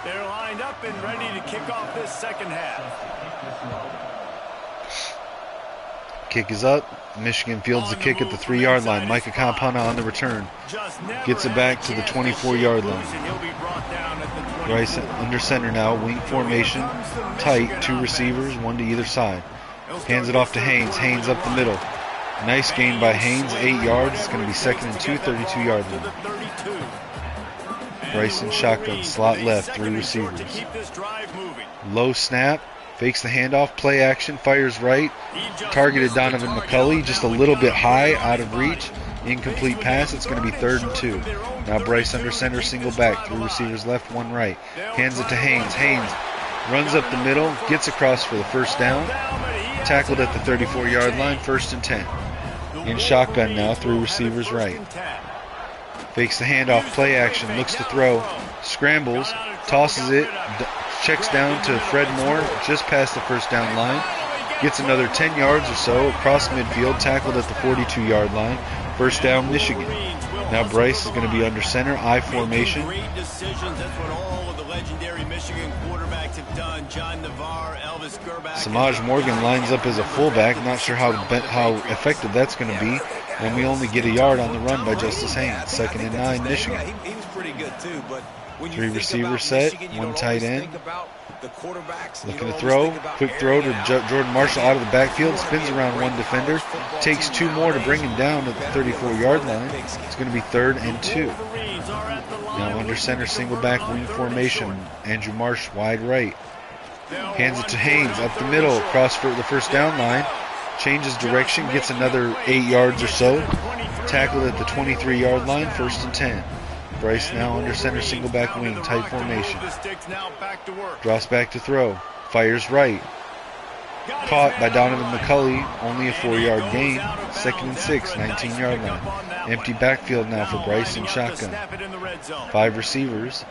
They're lined up and ready to kick off this 2nd half. Kick is up. Michigan fields the kick at the 3-yard line. Micah Kampana on the return. Gets it back to the 24-yard line. Bryce under center now. Wing formation. Tight. 2 receivers, 1 to either side. Hands it off to Haynes. Haynes up the middle. Nice gain by Haynes. 8 yards. It's going to be 2nd and 2, 32-yard line. Bryson shotgun, slot left, 3 receivers. Low snap, fakes the handoff, play action, fires right. Targeted Donovan McCulley, just a little bit high, out of reach. Incomplete pass, it's going to be 3rd and 2. Now Bryce under center, single back, 3 receivers left, 1 right. Hands it to Haynes. Haynes runs up the middle, gets across for the first down. Tackled at the 34-yard line, 1st and 10. In shotgun now, 3 receivers right. Fakes the handoff, play action, looks to throw, scrambles, tosses it, checks down to Fred Moore, just past the first down line. Gets another 10 yards or so across midfield, tackled at the 42-yard line. 1st down, Michigan. Now Bryce is going to be under center, I formation. Great decisions. That's what all of the legendary Michigan quarterbacks have done. John Navarre, Elvis Gerbach. Samaj Morgan lines up as a fullback. Not sure how effective that's going to be. And we only get a yard on the run by Justice Haynes. 2nd and 9, Michigan. He was pretty good too, but when 3 receivers set, Michigan, 1 tight end. The Looking to throw, quick throw to Jordan Marshall out of the backfield, spins around 1 defender, takes 2 more to bring him down to the 34-yard line. It's going to be 3rd and 2. Now under center, single back wing formation. Andrew Marsh wide right. Hands it to Haynes up the middle, across for the first down line. Changes direction, gets another 8 yards or so. Tackled at the 23-yard line, 1st and 10. Bryce now under center, single back wing, tight formation. Drops back to throw. Fires right. Caught by Donovan McCulley, only a 4-yard gain. 2nd and 6, 19-yard line. Empty backfield now for Bryce in shotgun. 5 receivers.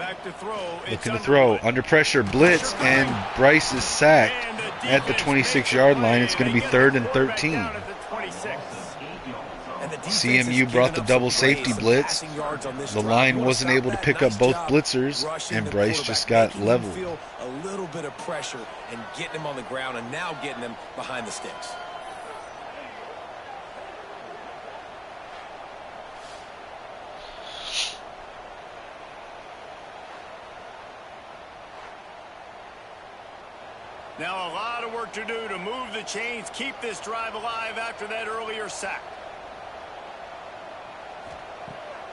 Looking to throw. Under pressure, blitz, and Bryce is sacked at the 26-yard line. It's going to be 3rd and 13. CMU brought the double safety blitz. The line wasn't able to pick up both blitzers, and Bryce just got leveled. A little bit of pressure and getting him on the ground, and now getting him behind the sticks. Now a lot of work to do to move the chains, keep this drive alive after that earlier sack.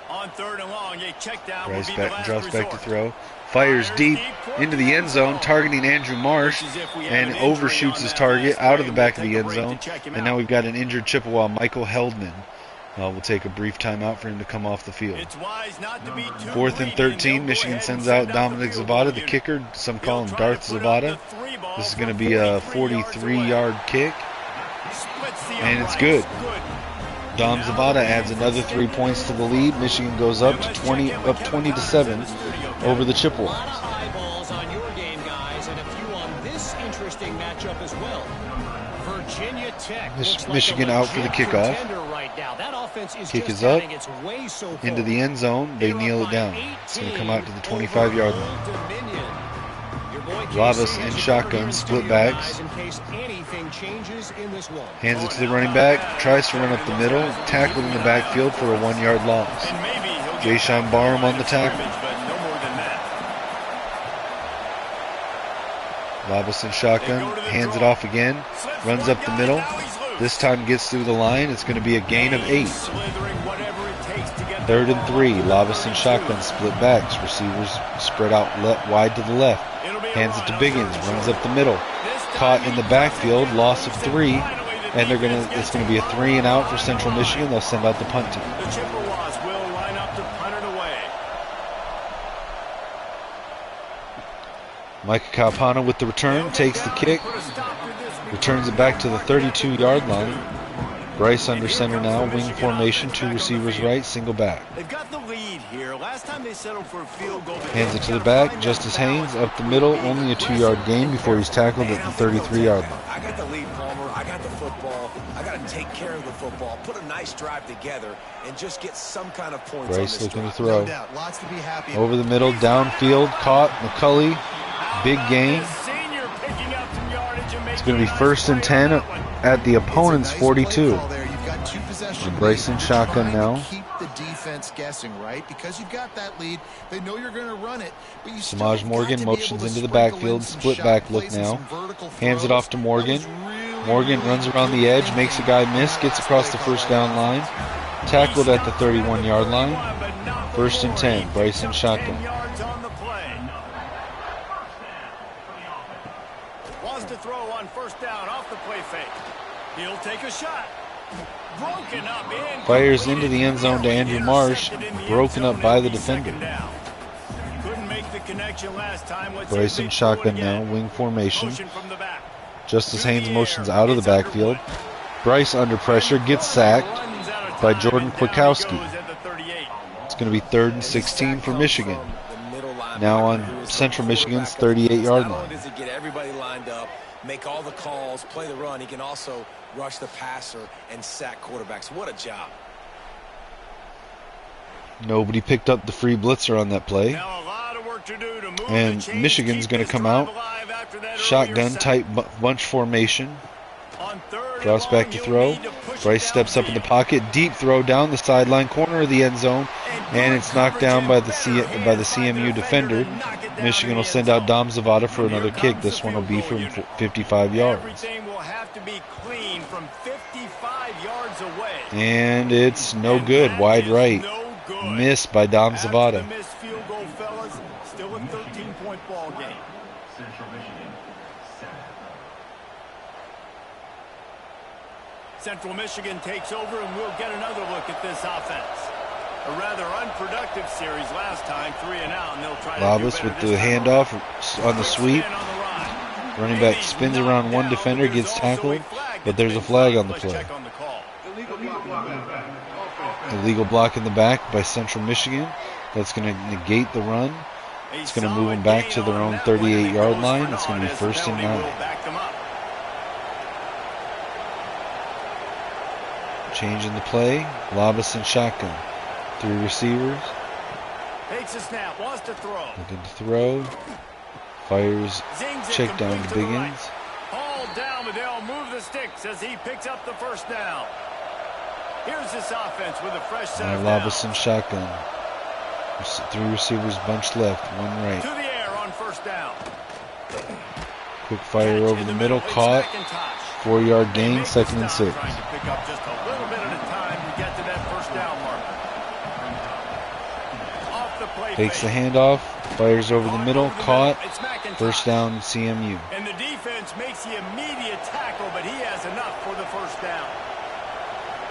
On 3rd and long, a check down. Bryce drops back to throw. Fires deep into the end zone, targeting Andrew Marsh, and overshoots his target out of the back of the end zone. And now we've got an injured Chippewa, Michael Heldman. We'll take a brief timeout for him to come off the field. 4th and 13, Michigan sends out Dominic Zavada, the kicker. Some call him Darth Zavada. This is going to be a 43-yard kick, and it's good. Dom Zavada adds another 3 points to the lead. Michigan goes up to 20-7 over the Chippewas. Eyeballs on your game, guys, and a few on this interesting matchup as well. Virginia Tech Michigan out for the kickoff. Right now. That offense is Kick just is up its way so into the end zone. They kneel it down. It's going to come out to the 25-yard line. Lavas in shotgun, split backs. Hands it to the running back, tries to run up the middle, tackled in the backfield for a 1-yard loss. Jayshawn Barham on the tackle. Lavas in shotgun, hands it off again, runs up the middle. This time gets through the line. It's going to be a gain of 8. 3rd and 3, Lavas in shotgun, split backs. Receivers spread out wide to the left. Hands it to Biggins, runs up the middle. Caught in the backfield, loss of 3, and it's going to be a 3 and out for Central Michigan. They'll send out the punt team. The Chippewas will line up to punt it away. Micah Kalpana with the return, takes the kick, returns it back to the 32-yard line. Bryce under center now, wing formation, 2 receivers right, single back. They've got the lead here. Last time they settled for a field goal. Hands it to the back, Justice Haynes up the middle, only a 2-yard gain before he's tackled at the 33-yard line. I got the lead, Palmer. I got the football. I got to take care of the football, put a nice drive together, and just get some kind of points. Bryce on this looking drive. to throw. No doubt. Lots to be happy. Over the middle, downfield, caught, McCulley, big gain. It's going to be 1st and 10 at the opponent's 42. And Bryce in shotgun now. Keep the defense guessing, right? Because you've got that lead. They know you're going to run it. But you Samaj Morgan motions into the backfield, split back look now. Hands it off to Morgan. Morgan runs around the edge, makes a guy miss, gets across the first down line. Tackled at the 31-yard line. 1st and 10. Bryson shotgun. Wants to throw on 1st down off the play fake. He'll take a shot. Broken up in. Fires into the end zone to Andrew Marsh. Broken up by the defender. Couldn't make the connection last time. Bryson shotgun now. Wing formation. Justice Haynes motions out of the backfield. Bryce under pressure. Gets sacked by Jordan Kwiatkowski. It's going to be 3rd and 16 for Michigan. Now on Central Michigan's 38-yard line. Does he get everybody lined up, make all the calls, play the run? He can also rush the passer and sack quarterbacks. What a job. Nobody picked up the free blitzer on that play. And Michigan's going to come out. Shotgun tight bunch formation. Drops back to throw. Bryce steps up in the pocket. Deep throw down the sideline corner of the end zone. And it's knocked down by the CMU defender. Michigan will send out Dom Zavada for another kick. This one will be from 55 yards. And it's no good. Wide right. Missed by Dom Zavada. Still a 13-point ball game. Central Michigan takes over, and we'll get another look at this offense. A rather unproductive series last time, 3 and out, and they'll try Labus to do with the handoff on the sweep. Running back spins around one defender, gets tackled, but there's a flag on the play. Illegal block in the back by Central Michigan. That's going to negate the run. It's going to move them back to their own 38-yard line. It's going to be 1st and 9. Changing the play. Labus and shotgun. 3 receivers. Takes a snap, wants to throw. Looking to throw. Fires. Check down to Biggins. Hauled down, but they'll move the sticks as he picks up the 1st down. Here's this offense with a fresh set of Labus and shotgun. 3 receivers bunched left, 1 right. To the air on 1st down. Quick fire over the middle, caught. 4-yard gain, 2nd and 6. Trying to pick up just a little bit at a time to get to that 1st down marker. Off the play Takes the handoff, fires over the middle, caught. 1st down, CMU. And the defense makes the immediate tackle, but he has enough for the 1st down.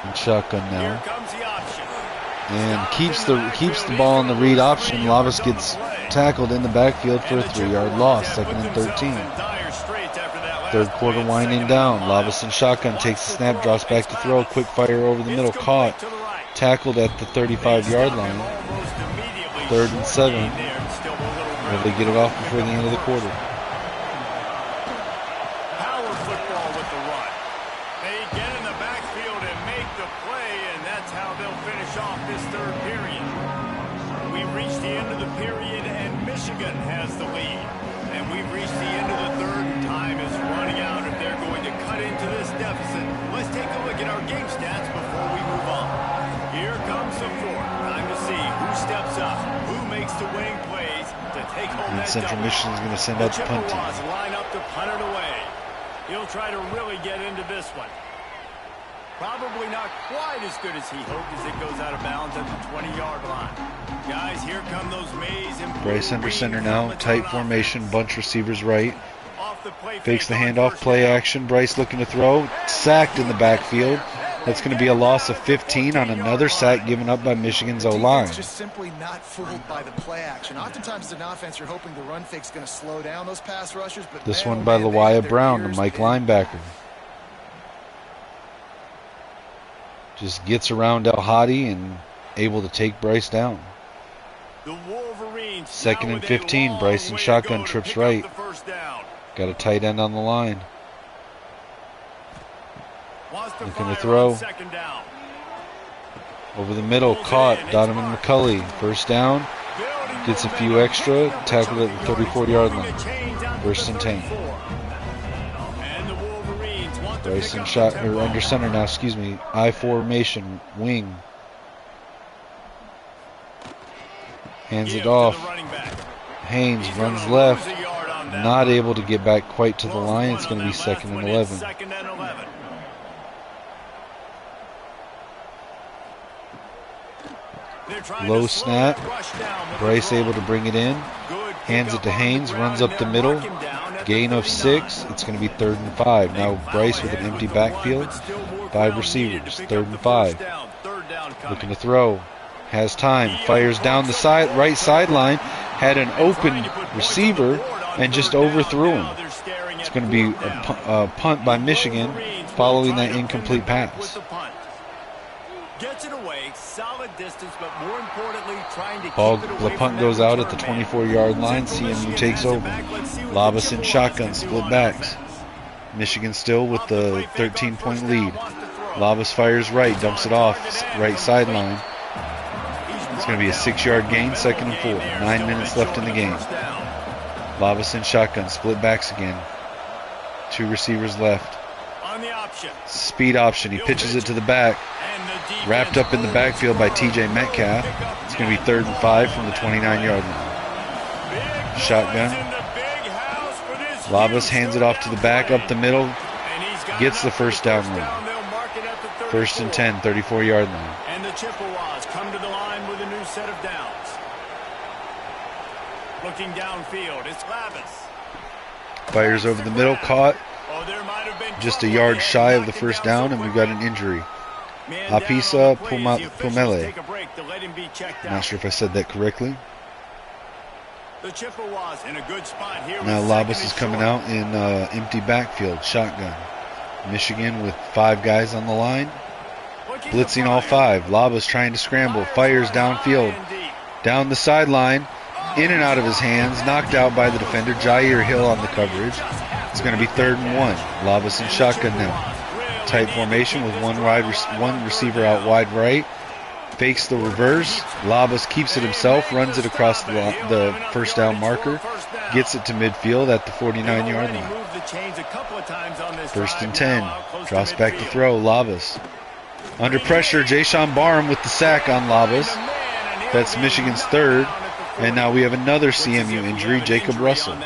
And shotgun now. Here comes the option. And keeps the ball in the read option. Labus gets tackled in the backfield for a 3-yard loss, 2nd and 13. 3rd quarter winding down. Labus and shotgun takes the snap, drops back to throw. Quick fire over the middle, caught. Tackled at the 35-yard line. 3rd and 7. Will they get it off before the end of the quarter? Power football with the run. They get in the backfield and make the play, and that's how they'll finish off this 3rd period. We've reached the end of the period, and Michigan has the lead. And we've reached the end of the 3rd, and time is running out if they're going to cut into this deficit. Let's take a look at our game stats before we move on. Here comes the 4th. Time to see who steps up, who makes the winning plays to take home that Central Michigan's going to send out the punt team. Line up to punt it away. He'll try to really get into this one. Probably not quite as good as he hoped as it goes out of bounds at the 20-yard line. Guys, here come those Mays and Bryce under center now. Tight formation, bunch receivers right. Fakes the handoff, play action. Bryce looking to throw. Sacked in the backfield. That's going to be a loss of 15 on another sack given up by Michigan's O-line. Just simply not fooled by the play action. Oftentimes as an offense, you're hoping the run fake's going to slow down those pass rushers. But this one by Lawaya Brown, the Mike linebacker. Just gets around El Hadi and able to take Bryce down. The Wolverines 2nd and 15. Bryson shotgun trips right. Got a tight end on the line. Looking to throw. Over the middle, caught. Donovan McCulley. 1st down. Gets a few extra. Tackled at the 34-yard line. 1st and 10. Bryson shot or under center now. Excuse me. I formation wing. Hands it off. Haynes runs left. Not able to get back quite to the line. It's going to be 2nd and 11. Low snap. Bryce able to bring it in. Hands it to Haynes. Runs up the middle. Gain of 6. It's going to be 3rd and 5. Now Bryce with an empty backfield. 5 receivers. 3rd and 5. Looking to throw. Has time. Fires down the right sideline. Had an open receiver and just overthrew him. It's going to be a punt by Michigan following that incomplete pass. Gets it away, solid distance, but more importantly, trying to The punt goes out at the 24-yard line. CMU takes over. Labas in shotgun, split backs. Michigan still with the 13-point lead. Labas fires right, dumps it off, right sideline. It's going to be a 6-yard gain, 2nd and 4. 9 minutes left in the game. Labas in shotgun, split backs again. 2 receivers left. Speed option. He pitches it to the back. Wrapped up in the backfield by TJ Metcalf. It's going to be 3rd and 5 from the 29-yard line. Shotgun. Labas hands it off to the back, up the middle. Gets the first down run. 1st and 10, 34-yard line. And the Chippewas come to the line with a new set of downs. Looking downfield, it's Labas. Fires over the middle, caught. Just a yard shy of the first down, and we've got an injury. Apisa Pumele. Not sure if I said that correctly. Now Labas is coming out in empty backfield, shotgun. Michigan with 5 guys on the line. Blitzing all 5. Labas trying to scramble. Fires downfield. Down the sideline. In and out of his hands. Knocked out by the defender. Jair Hill on the coverage. It's going to be 3rd and 1. Labas in shotgun now. Tight formation with one receiver out wide right. Fakes the reverse. Labas keeps it himself. Runs it across the first down marker. Gets it to midfield at the 49-yard line. 1st and 10. Drops back to throw. Labas. Under pressure, Jayshawn Barham with the sack on Labas. That's Michigan's 3rd. And now we have another CMU injury, Jacob Russell.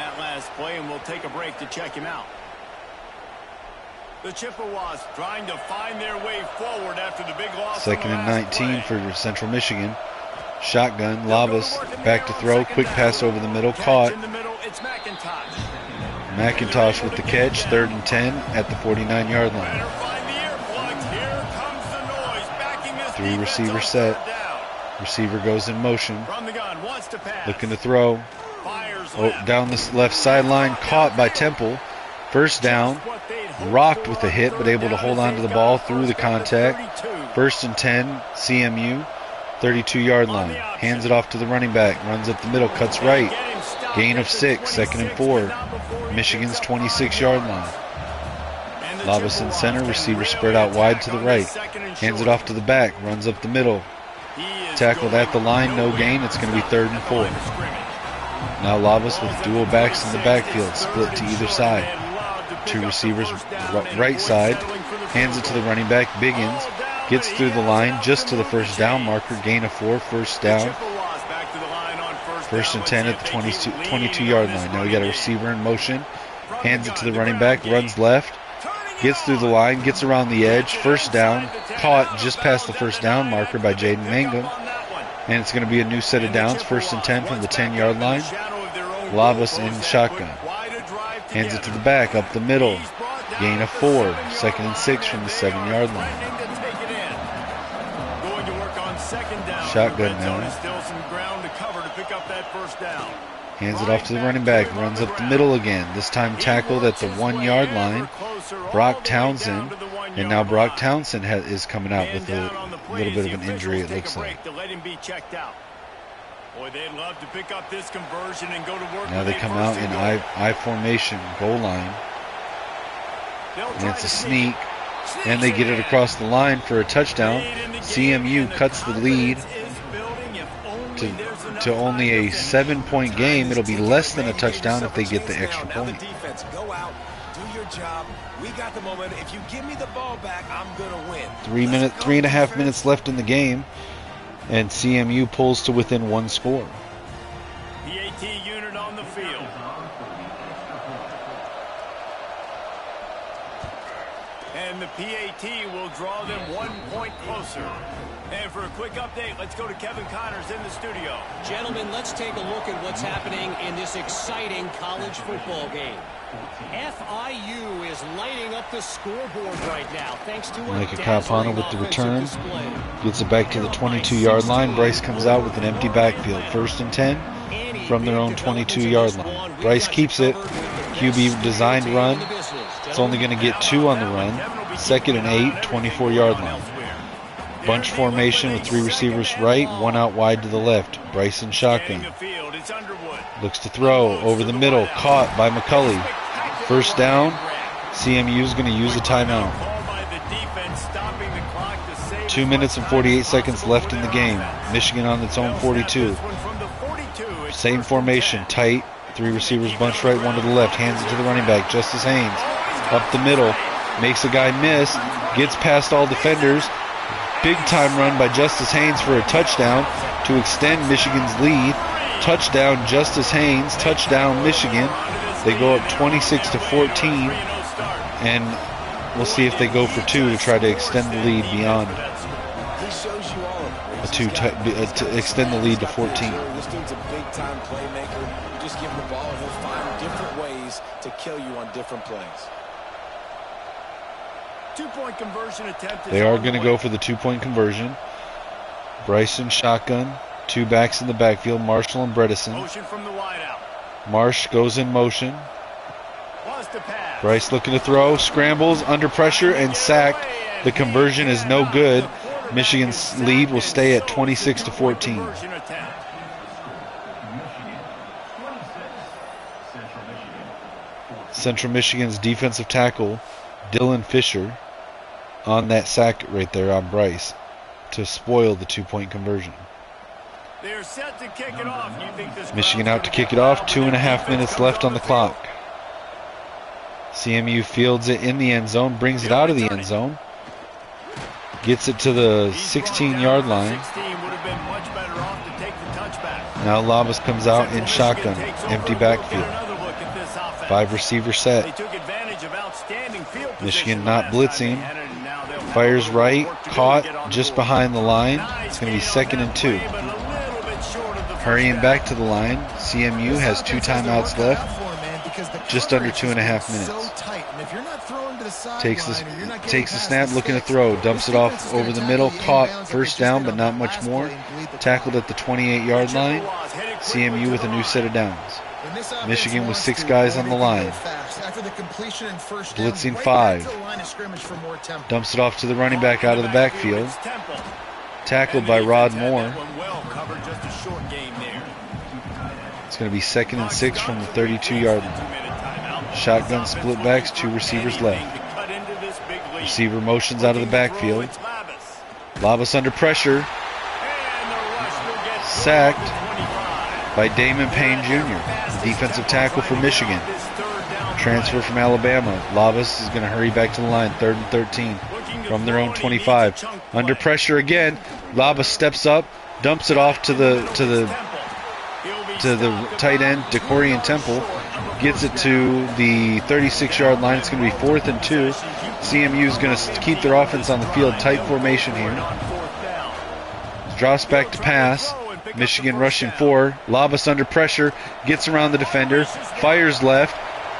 The Chippewas trying to find their way forward after the big loss. 2nd and 19 for Central Michigan. Shotgun, Labas back to throw. Quick pass over the middle, caught. McIntosh with the catch. 3rd and 10 at the 49-yard line. 3 receiver set. Receiver goes in motion. Looking to throw. Down the left sideline, caught by Temple. 1st down. Rocked with a hit, but able to hold on to the ball through the contact. 1st and 10, CMU, 32-yard line. Hands it off to the running back. Runs up the middle, cuts right. Gain of 6, 2nd and 4. Michigan's 26-yard line. Labas in center, receiver spread out wide to the right. Hands it off to the back, runs up the middle. Tackled at the line, no gain. It's going to be 3rd and 4. Now Labas with dual backs in the backfield, split to either side. 2 receivers right side. Hands it to the running back, Biggins. Gets through the line just to the first down marker. Gain of 4, 1st down. 1st and 10 at the 22-yard line. Now we got a receiver in motion. Hands it to the running back, runs left. Gets through the line, gets around the edge. 1st down. Caught just past the first down marker by Jaden Mangum. And it's going to be a new set of downs. 1st and 10 from the 10-yard line. Labas in shotgun. Hands it to the back, up the middle. Gain of 4. 2nd and 6 from the 7-yard line. Shotgun now. Hands it off to the running back. Runs up the middle again. This time tackled at the 1-yard line. Brock Townsend. And now Brock Townsend is coming out with a little bit of an injury, it looks like. Boy, they'd love to pick up this conversion and go to work. Now they come out in I formation, goal line. And it's a sneak. And they get it across the line for a touchdown. CMU cuts the lead to only a 7-point game. It'll be less than a touchdown if they get the extra point. Go out, do your job. We got the moment. If you give me the ball back, I'm gonna win. 3.5 minutes left in the game. And CMU pulls to within 1 score. The AT unit on the field. And the PAT will draw them 1 point closer. And for a quick update, let's go to Kevin Connors in the studio. Gentlemen, let's take a look at what's happening in this exciting college football game. FIU is lighting up the scoreboard right now, thanks to Micah Kapana with the return. Gets it back to the 22-yard line. Bryce comes out with an empty backfield. 1st and 10 from their own 22-yard line. Bryce keeps it. QB designed run. It's only going to get 2 on the run. 2nd and 8, 24-yard line. Bunch formation with 3 receivers right, 1 out wide to the left. Bryson shotgun. Looks to throw over the middle. Caught by McCulley. 1st down. CMU is going to use a timeout. 2 minutes and 48 seconds left in the game. Michigan on its own 42. Same formation, tight. 3 receivers bunched right, 1 to the left. Hands it to the running back, Justice Haynes. Up the middle. Makes a guy miss. Gets past all defenders. Big time run by Justice Haynes for a touchdown to extend Michigan's lead. Touchdown, Justice Haynes. Touchdown, Michigan. They go up 26-14, and we'll see if they go for 2 to try to extend the lead beyond to extend the lead to 14. This dude's a big-time playmaker. You just give him the ball, and he'll find different ways to kill you on different plays. 2-point conversion attempt. They are going to go for the 2-point conversion. Bryson shotgun, 2 backs in the backfield, Marshall and Bredesen. Motion from the wideout. Marsh goes in motion. Bryce looking to throw, scrambles under pressure and sacked. The conversion is no good. Michigan's lead will stay at 26-14. Central Michigan's defensive tackle, Dylan Fisher, on that sack right there on Bryce to spoil the 2-point conversion. They're set to kick it off. You think this Michigan out to kick it off. 2.5 minutes left on the clock. CMU fields it in the end zone, brings it out of the end zone. Gets it to the 16-yard line. Now Labas comes out in shotgun, empty backfield. 5 receiver set. Michigan not blitzing. Fires right, caught just behind the line. It's going to be 2nd and 2. Hurrying back to the line. CMU has 2 timeouts left. Just under 2.5 minutes. Takes the snap, looking to throw. Dumps it off over the middle. Caught. 1st down, but not much more. Tackled at the 28-yard line. CMU with a new set of downs. Michigan with 6 guys on the line. Blitzing 5. Dumps it off to the running back out of the backfield. Tackled by Rod Moore. It's going to be 2nd and 6 from the 32-yard line. Shotgun split backs, 2 receivers left. Receiver motions out of the backfield. Labas under pressure. Sacked by Damon Payne Jr., the defensive tackle for Michigan. Transfer from Alabama. Labas is going to hurry back to the line. 3rd and 13 from their own 25. Under pressure again. Labas steps up, dumps it off to the tight end, Decorian Temple. Gets it to the 36-yard line. It's going to be 4th and 2. CMU is going to keep their offense on the field. Tight formation here. Drops back to pass. Michigan rushing 4. Labas under pressure. Gets around the defender. Fires left.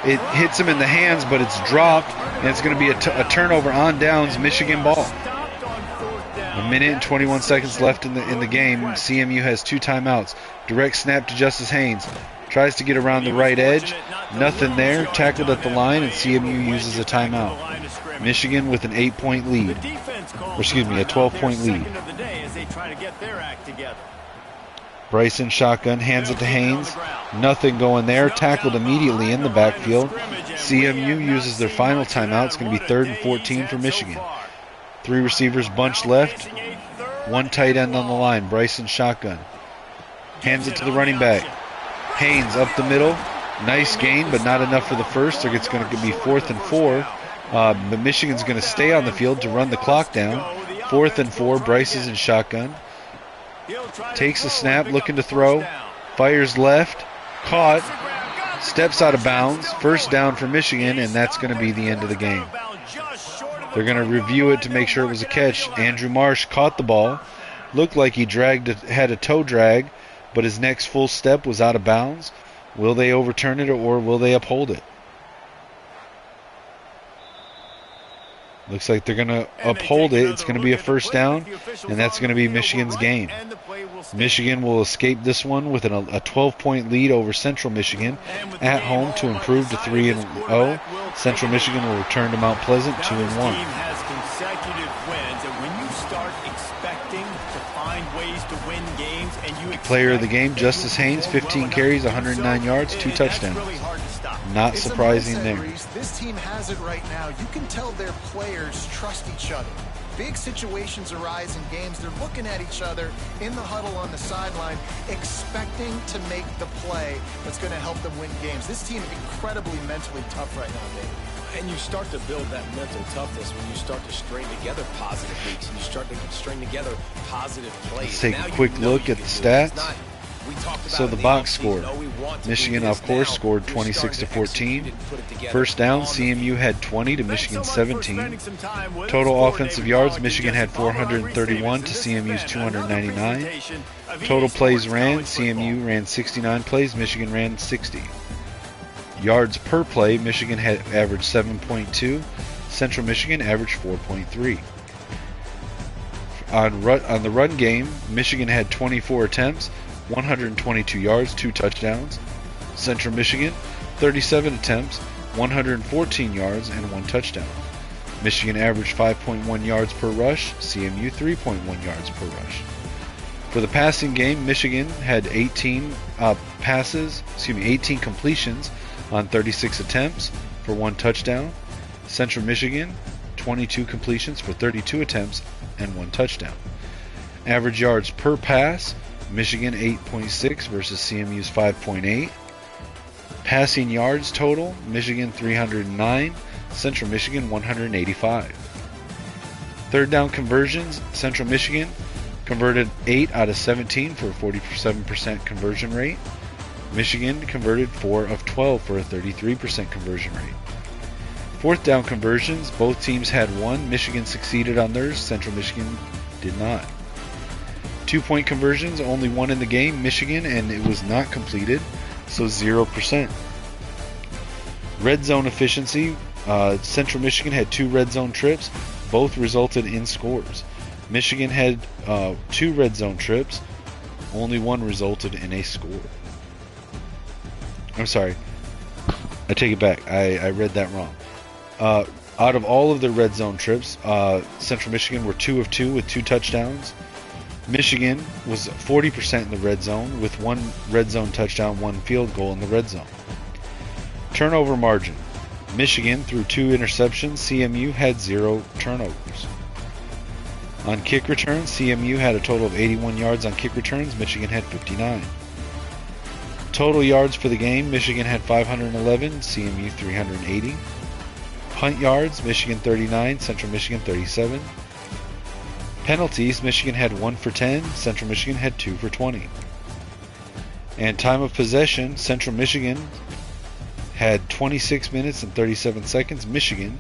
It hits him in the hands, but it's dropped. And it's going to be a turnover on downs. Michigan ball. 1 minute and 21 seconds left in the game. CMU has 2 timeouts. Direct snap to Justice Haynes. Tries to get around the right edge. Nothing there. Tackled at the line, and CMU uses a timeout. Michigan with an 8-point lead. Or excuse me, a 12-point lead. Bryson shotgun, hands it to Haynes. Nothing going there. Tackled immediately in the backfield. CMU uses their final timeout. It's going to be 3rd and 14 for Michigan. 3 receivers bunched left. 1 tight end on the line. Bryson shotgun. Hands it to the running back. Haynes up the middle. Nice gain, but not enough for the first. It's going to be 4th and 4. But Michigan's going to stay on the field to run the clock down. 4th and 4. Bryce is in shotgun. Takes a snap, looking to throw. Fires left. Caught. Steps out of bounds. 1st down for Michigan, and that's going to be the end of the game. They're going to review it to make sure it was a catch. Andrew Marsh caught the ball. Looked like he had a toe drag, but his next full step was out of bounds. Will they overturn it or will they uphold it? Looks like they're going to uphold it. It's going to be a first down, and that's going to be Michigan's game. Michigan will escape this one with a 12-point lead over Central Michigan at home to improve to 3-0. Central Michigan will return to Mount Pleasant 2-1. This team has consecutive wins, and when you start expecting to find ways to win games, and you Player of the game, Justice Haynes, 15 carries, 109 yards, 2 touchdowns. Not surprising there. This team has it right now. You can tell their players trust each other. Big situations arise in games. They're looking at each other in the huddle on the sideline, expecting to make the play that's going to help them win games. This team incredibly mentally tough right now, Dave. And you start to build that mental toughness when you start to string together positive weeks and you start to string together positive plays. Let's take a quick look at the stats. So the box score, Michigan, of course, scored 26-14. First down, CMU had 20 to Michigan 17. Total offensive yards, Michigan had 431 to CMU's 299. Total plays ran, CMU ran 69 plays, Michigan ran 60. Yards per play, Michigan had averaged 7.2. Central Michigan averaged 4.3. On the run game, Michigan had 24 attempts, 122 yards, 2 touchdowns. Central Michigan, 37 attempts, 114 yards, and 1 touchdown. Michigan averaged 5.1 yards per rush, CMU 3.1 yards per rush. For the passing game, Michigan had 18 completions on 36 attempts for 1 touchdown. Central Michigan, 22 completions for 32 attempts and 1 touchdown. Average yards per pass, Michigan 8.6 versus CMU's 5.8. Passing yards total, Michigan 309, Central Michigan 185. Third down conversions, Central Michigan converted 8 out of 17 for a 47% conversion rate. Michigan converted 4 of 12 for a 33% conversion rate. Fourth down conversions, both teams had 1. Michigan succeeded on theirs, Central Michigan did not. 2-point conversions, only 1 in the game, Michigan, and it was not completed, so 0%. Red zone efficiency, Central Michigan had 2 red zone trips, both resulted in scores. Michigan had 2 red zone trips, only 1 resulted in a score. I'm sorry, I take it back, I read that wrong. Out of all of the red zone trips, Central Michigan were 2 of 2 with 2 touchdowns. Michigan was 40% in the red zone with 1 red zone touchdown, 1 field goal in the red zone. Turnover margin. Michigan threw 2 interceptions. CMU had 0 turnovers. On kick returns, CMU had a total of 81 yards on kick returns. Michigan had 59. Total yards for the game, Michigan had 511, CMU 380. Punt yards, Michigan 39, Central Michigan 37. Penalties, Michigan had 1 for 10, Central Michigan had 2 for 20. And time of possession, Central Michigan had 26 minutes and 37 seconds. Michigan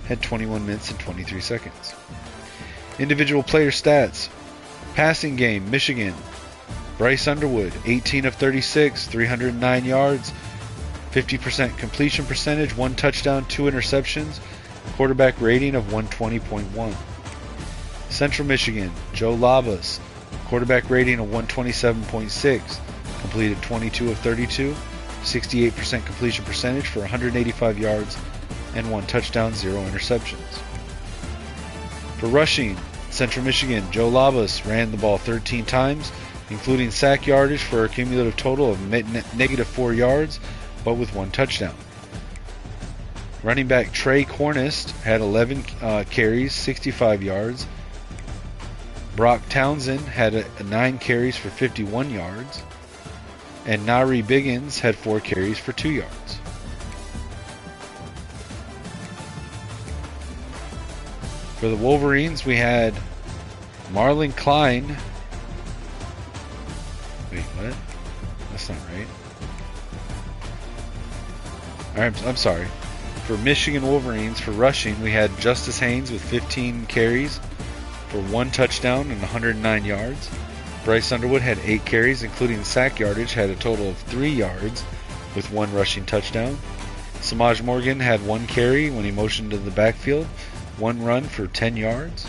had 21 minutes and 23 seconds. Individual player stats. Passing game, Michigan. Bryce Underwood, 18 of 36, 309 yards, 50% completion percentage, 1 touchdown, 2 interceptions, quarterback rating of 120.1. Central Michigan, Joe Labas, quarterback rating of 127.6, completed 22 of 32, 68% completion percentage for 185 yards and 1 touchdown, 0 interceptions. For rushing, Central Michigan, Joe Labas ran the ball 13 times, including sack yardage for a cumulative total of negative 4 yards, but with 1 touchdown. Running back Trey Cornist had 11 carries, 65 yards. Brock Townsend had 9 carries for 51 yards. And Nari Biggins had 4 carries for 2 yards. For the Wolverines, we had Marlon Klein. Wait, what? That's not right. I'm sorry. For Michigan Wolverines, for rushing, we had Justice Haynes with 15 carries for 1 touchdown and 109 yards. Bryce Underwood had 8 carries, including sack yardage, had a total of 3 yards with 1 rushing touchdown. Samaj Morgan had 1 carry when he motioned to the backfield, 1 run for 10 yards.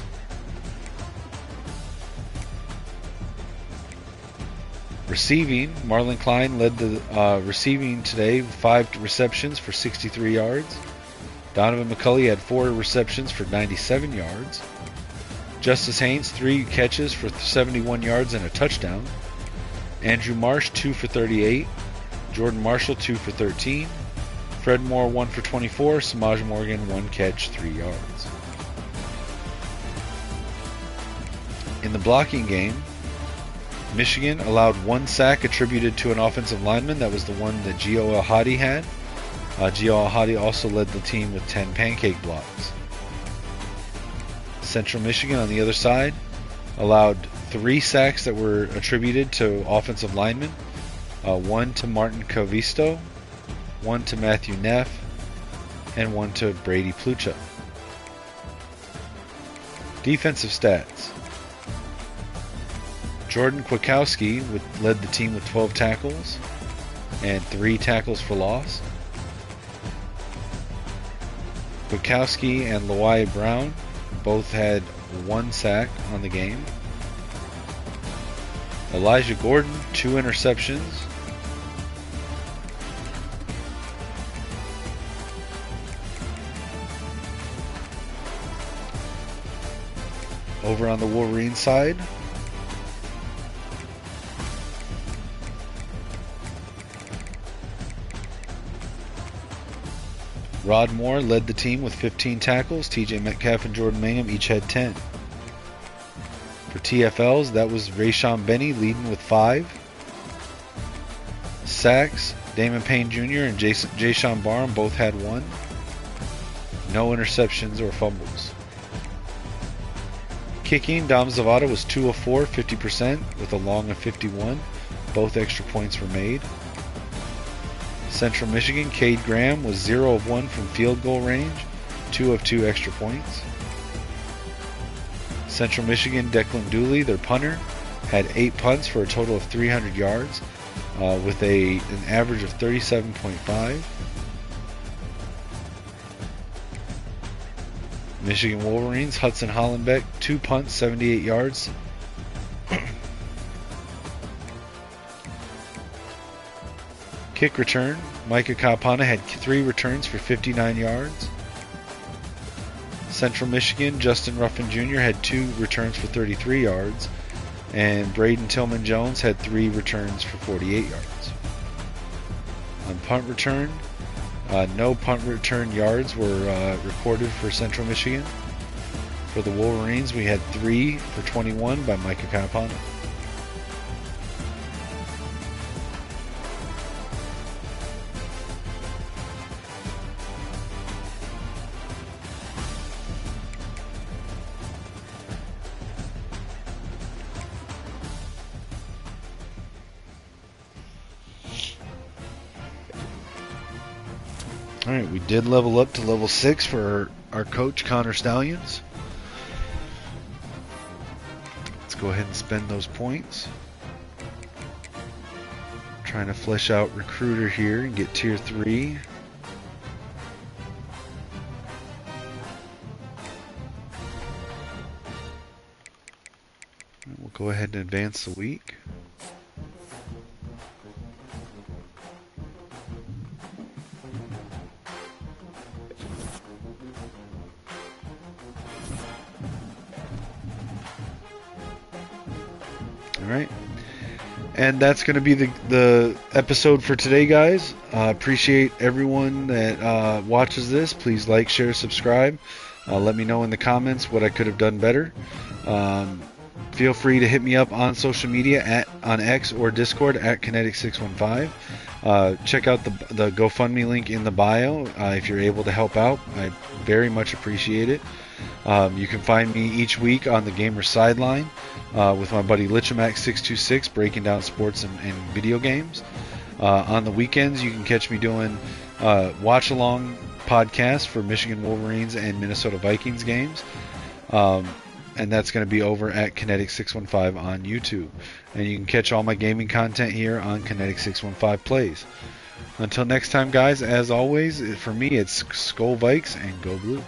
Receiving, Marlon Klein led the receiving today with 5 receptions for 63 yards. Donovan McCulley had 4 receptions for 97 yards. Justice Haynes, 3 catches for 71 yards and a touchdown. Andrew Marsh, 2 for 38. Jordan Marshall, 2 for 13. Fred Moore, 1 for 24. Samaj Morgan, 1 catch, 3 yards. In the blocking game, Michigan allowed 1 sack attributed to an offensive lineman. That was the one that Gio El-Hadi had. Gio El-Hadi also led the team with 10 pancake blocks. Central Michigan, on the other side, allowed 3 sacks that were attributed to offensive linemen. 1 to Martin Cavisto, 1 to Matthew Neff, and 1 to Brady Plucha. Defensive stats. Jordan Kwiatkowski led the team with 12 tackles and 3 tackles for loss. Kwiatkowski and Lawai Brown both had 1 sack on the game. Elijah Gordon, 2 interceptions. Over on the Wolverine side, Rod Moore led the team with 15 tackles. TJ Metcalf and Jordan Mangum each had 10. For TFLs, that was Rayshawn Benny leading with 5. Sacks, Damon Payne Jr. and Jayshawn Barham both had 1. No interceptions or fumbles. Kicking, Dom Zavada was 2 of 4, 50%, with a long of 51. Both extra points were made. Central Michigan, Cade Graham was 0 of 1 from field goal range, 2 of 2 extra points. Central Michigan, Declan Dooley, their punter, had 8 punts for a total of 300 yards, with an average of 37.5. Michigan Wolverines, Hudson Hollenbeck, 2 punts, 78 yards. Kick return, Micah Kapana had 3 returns for 59 yards. Central Michigan, Justin Ruffin Jr. had 2 returns for 33 yards. And Braden Tillman Jones had 3 returns for 48 yards. On punt return, no punt return yards were recorded for Central Michigan. For the Wolverines, we had 3 for 21 by Micah Kapana. Alright, we did level up to level 6 for our coach, Connor Stallions. Let's go ahead and spend those points. Trying to flesh out Recruiter here and get tier 3. We'll go ahead and advance the week. Alright, and that's going to be the episode for today, guys. Appreciate everyone that watches this. Please like, share, subscribe. Let me know in the comments what I could have done better. Feel free to hit me up on social media on X or Discord at Kinetic615. Check out the GoFundMe link in the bio if you're able to help out. I very much appreciate it. You can find me each week on the Gamer Sideline with my buddy Lichamax626 breaking down sports and video games. On the weekends, you can catch me doing watch-along podcast for Michigan Wolverines and Minnesota Vikings games. And that's going to be over at Kinetic615 on YouTube. And you can catch all my gaming content here on Kinetic615 Plays. Until next time, guys, as always, for me, it's Skull Vikes and Go Blue.